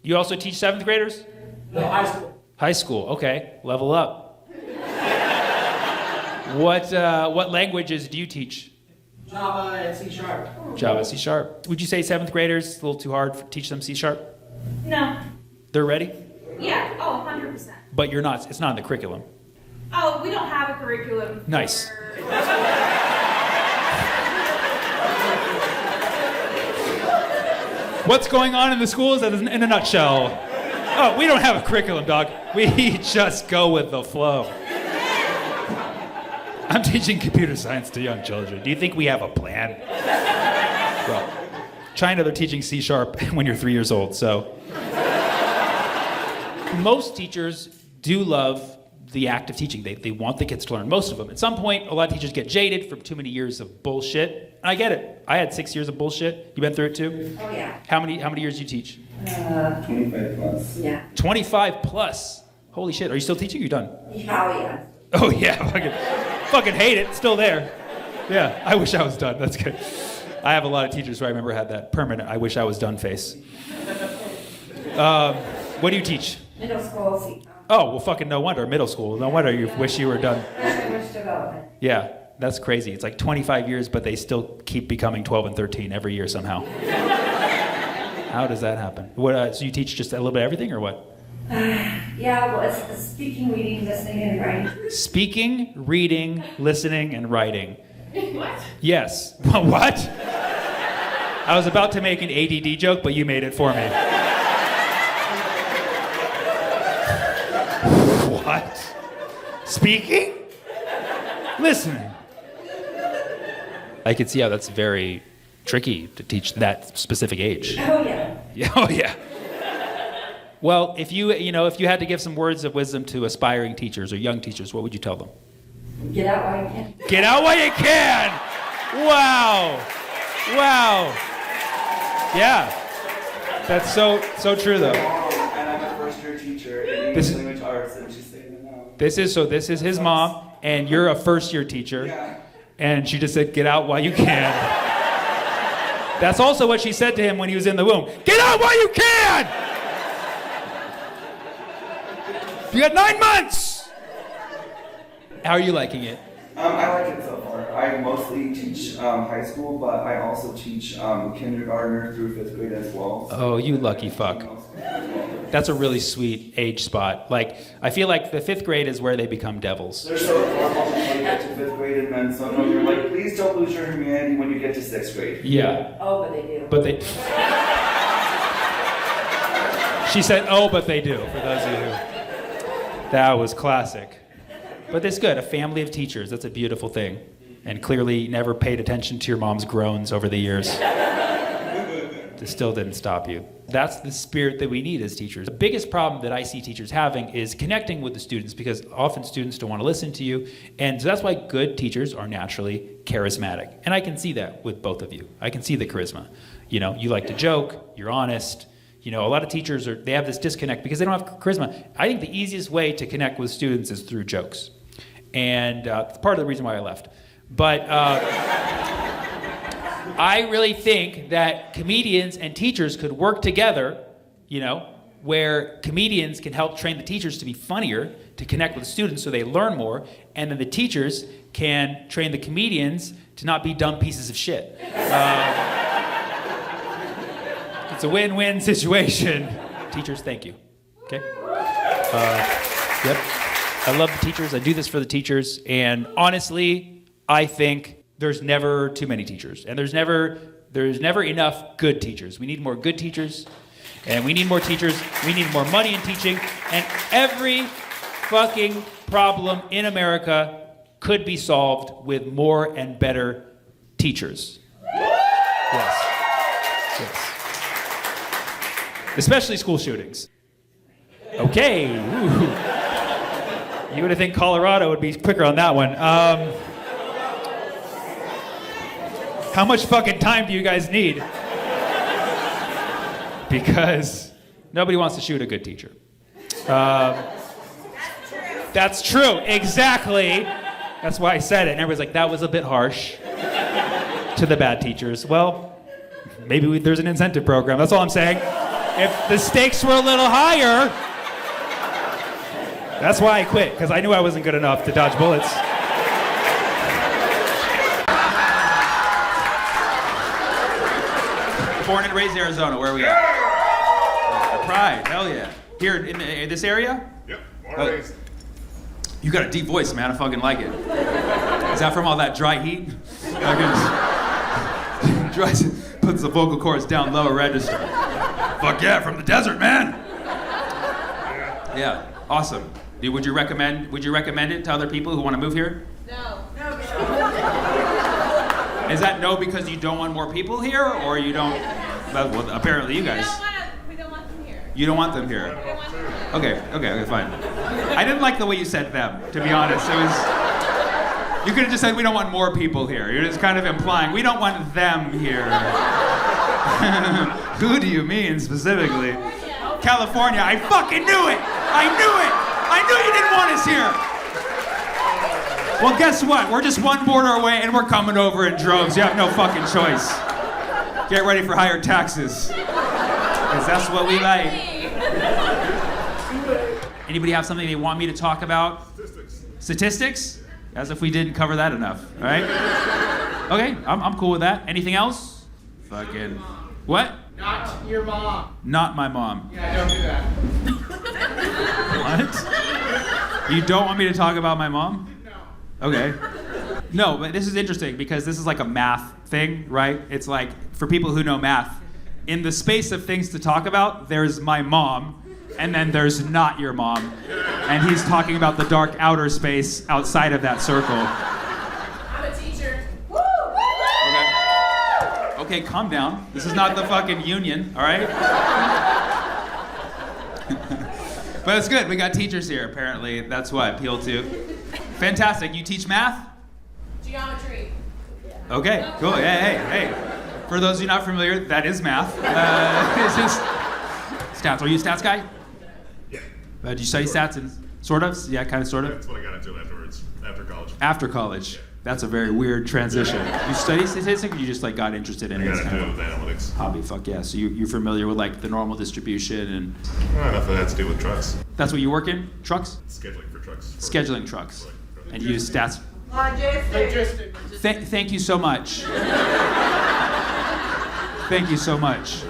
You also teach 7th graders? No, high school. High school. Okay. Level up. What languages do you teach? Java and C sharp. Java, C sharp. Would you say 7th graders a little too hard to teach them C sharp? No. They're ready? Yeah. Oh, 100%. But you're not. It's not in the curriculum. Oh, we don't have a curriculum. Nice. What's going on in the schools in a nutshell? Oh, we don't have a curriculum, dog. We just go with the flow. I'm teaching computer science to young children. Do you think we have a plan? Well, China, they're teaching C sharp when you're 3 years old, so. Most teachers do love the act of teaching. They want the kids to learn, most of them. At some point, a lot of teachers get jaded from too many years of bullshit. And I get it. I had 6 years of bullshit. You been through it too? Oh, yeah. How many years do you teach? 25 plus. Yeah. 25 plus. Holy shit. Are you still teaching or you done? Oh, yeah. Oh yeah, fucking hate it. Still there. Yeah, I wish I was done. That's good. I have a lot of teachers who I remember had that permanent I wish I was done face. What do you teach? Middle school. Oh, well fucking no wonder. Middle school. No wonder you wish you were done. Language development. Yeah, that's crazy. It's like 25 years, but they still keep becoming 12 and 13 every year somehow. How does that happen? So you teach just a little bit of everything or what? Yeah, well, it's speaking, reading, listening, and writing. Speaking, reading, listening, and writing. What? Yes. What? I was about to make an ADD joke, but you made it for me. What? Speaking? Listening. I could see how that's very tricky to teach that specific age. Oh, yeah. Yeah, oh yeah. Well, if you had to give some words of wisdom to aspiring teachers or young teachers, what would you tell them? Get out while you can. Get out while you can! Wow. Wow. Yeah. That's so true though. And I'm a first-year teacher in English language arts, and she's saying it now. This is his mom, and you're a first-year teacher. Yeah. And she just said, get out while you can. That's also what she said to him when he was in the womb. Get out while you can! You got 9 months! How are you liking it? I like it so far. I mostly teach high school, but I also teach kindergartner through 5th grade as well. Oh, you lucky fuck. That's a really sweet age spot. Like, I feel like the 5th grade is where they become devils. They're so formal when you get to 5th grade, and then somehow you're like, please don't lose your humanity when you get to 6th grade. Yeah. Oh, but they do. But they... She said, oh, but they do, for those of you who... That was classic. But that's good, a family of teachers, that's a beautiful thing. and clearly never paid attention to your mom's groans over the years. It still didn't stop you. That's the spirit that we need as teachers. The biggest problem that I see teachers having is connecting with the students, because often students don't want to listen to you. And so that's why good teachers are naturally charismatic. And I can see that with both of you. I can see the charisma. You know, you like to joke, you're honest. You know, a lot of teachers they have this disconnect because they don't have charisma. I think the easiest way to connect with students is through jokes. And it's part of the reason why I left. But I really think that comedians and teachers could work together, you know, where comedians can help train the teachers to be funnier, to connect with students so they learn more, and then the teachers can train the comedians to not be dumb pieces of shit. It's a win-win situation. Teachers, thank you. Okay? Yep. I love the teachers. I do this for the teachers. And honestly, I think there's never too many teachers. And there's never enough good teachers. We need more good teachers. And we need more teachers. We need more money in teaching. And every fucking problem in America could be solved with more and better teachers. Yes. Yes. Especially school shootings. Okay. Ooh. You would have think Colorado would be quicker on that one. How much fucking time do you guys need? Because nobody wants to shoot a good teacher. That's true. Exactly. That's why I said it. And everybody's like, that was a bit harsh to the bad teachers. Well, maybe there's an incentive program. That's all I'm saying. If the stakes were a little higher, that's why I quit, because I knew I wasn't good enough to dodge bullets. Born and raised Arizona, where are we at? Pride, hell yeah. Here in this area? Yep, born and raised. You got a deep voice, man, I fucking like it. Is that from all that dry heat? Puts the vocal cords down lower register. Fuck yeah, from the desert, man. Yeah, awesome. Would you recommend it to other people who want to move here? No. Is that no because you don't want more people here, or you don't? Well, apparently you guys. We don't want them here. You don't want them here. We don't want them here. Okay, fine. I didn't like the way you said them, to be honest. You could have just said we don't want more people here. You're just kind of implying we don't want them here. Who do you mean specifically? California. I fucking knew it. I knew you didn't want us here. Well, guess what? We're just one border away and we're coming over in droves. You have no fucking choice. Get ready for higher taxes. Because that's what we like. Anybody have something they want me to talk about? Statistics? As if we didn't cover that enough, all right? Okay, I'm cool with that. Anything else? Fucking... What? Not your mom. Not my mom. Yeah, don't do that. What? You don't want me to talk about my mom? No. Okay. No, but this is interesting because this is like a math thing, right? It's like, for people who know math, in the space of things to talk about, there's my mom, and then there's not your mom. And he's talking about the dark outer space outside of that circle. I'm a teacher. Woo! Okay, calm down. This is not the fucking union, all right? But it's good. We got teachers here, apparently. That's what I appeal to. Fantastic. You teach math? Geometry. Okay, cool. Hey. For those of you not familiar, that is math. It's just stats. Are you a stats guy? Yeah. Did you study stats and sort of? Yeah, kind of, sort of? That's what I got into afterwards, after college. After college. That's a very weird transition. You study statistics, or you just like got interested in it? I got as into kind of analytics. hobby. Fuck yeah. So you're familiar with like the normal distribution and... Nothing that has to do with trucks. That's what you work in? Trucks? Scheduling for trucks. Scheduling trucks. And you use stats. Logistic. Thank you so much. Thank you so much.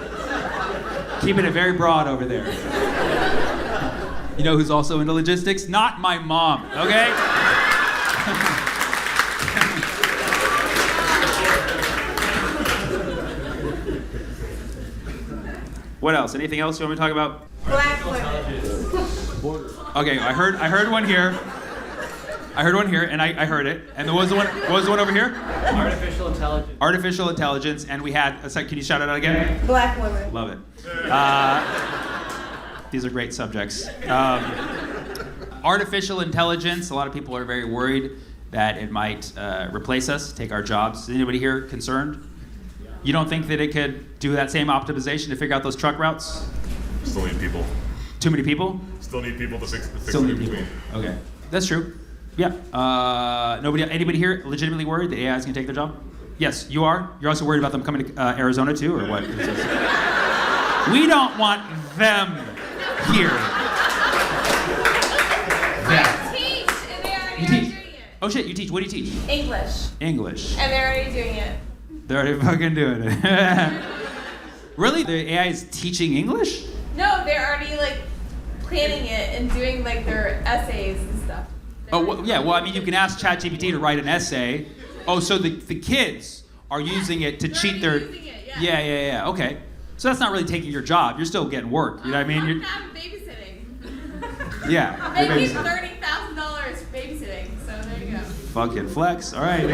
Keeping it very broad over there. You know who's also into logistics? Not my mom, okay? What else? Anything else you want me to talk about? Black women. Okay, I heard one here. I heard one here, and I heard it. And what was the one over here? Artificial intelligence. Artificial intelligence, and we had, can you shout it out again? Black women. Love it. These are great subjects. Artificial intelligence, a lot of people are very worried that it might replace us, take our jobs. Is anybody here concerned? You don't think that it could do that same optimization to figure out those truck routes? Still need people. Too many people? Still need people to fix Still it need in people. between. Okay, that's true. Yeah. Anybody here legitimately worried that AI is going to take their job? Yes, you are. You're also worried about them coming to Arizona too, or what? We don't want them here. I teach, and they already You are teach? doing it. Oh shit, you teach. What do you teach? English, English. and they're already doing it. They're already fucking doing it. Really? The AI is teaching English? No, they're already like planning it and doing like their essays and stuff. Oh, well, yeah. Well, I mean, you can ask ChatGPT to write an essay. Oh, so the kids are using it to cheat their. Using it, yeah. Yeah. Okay. So that's not really taking your job. You're still getting work. You know what I mean? I'm babysitting. Yeah. They you're keep babysitting. $30,000 for babysitting, so there you go. Fucking flex. All right.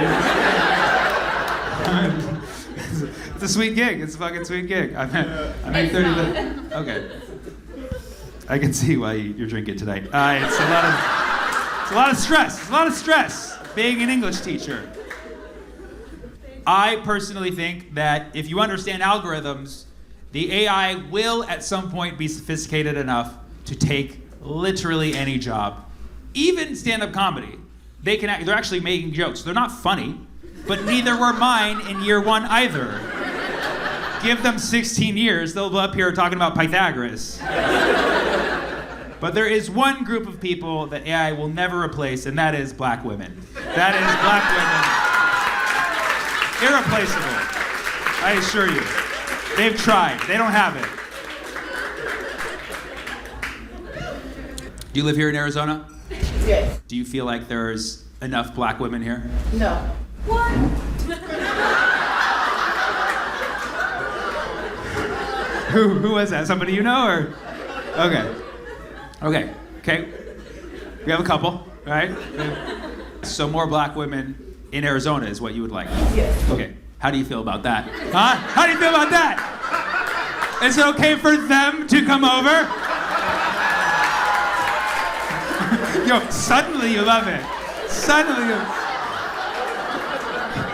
It's a sweet gig. It's a fucking sweet gig. I made 30 minutes. Okay. I can see why you're drinking tonight. It's a lot of stress. It's a lot of stress being an English teacher. I personally think that if you understand algorithms, the AI will at some point be sophisticated enough to take literally any job, even stand-up comedy. They're actually making jokes. They're not funny, but neither were mine in year one either. Give them 16 years, they'll be up here talking about Pythagoras. But there is one group of people that AI will never replace, and that is black women. That is black women. Irreplaceable. I assure you. They've tried. They don't have it. Do you live here in Arizona? Yes. Do you feel like there's enough black women here? No. What? Who was that? Somebody you know, or? Okay. We have a couple, all right? So more black women in Arizona is what you would like? Yes. Okay. How do you feel about that? Huh? How do you feel about that? Is it okay for them to come over? Yo, suddenly you love it. Suddenly you...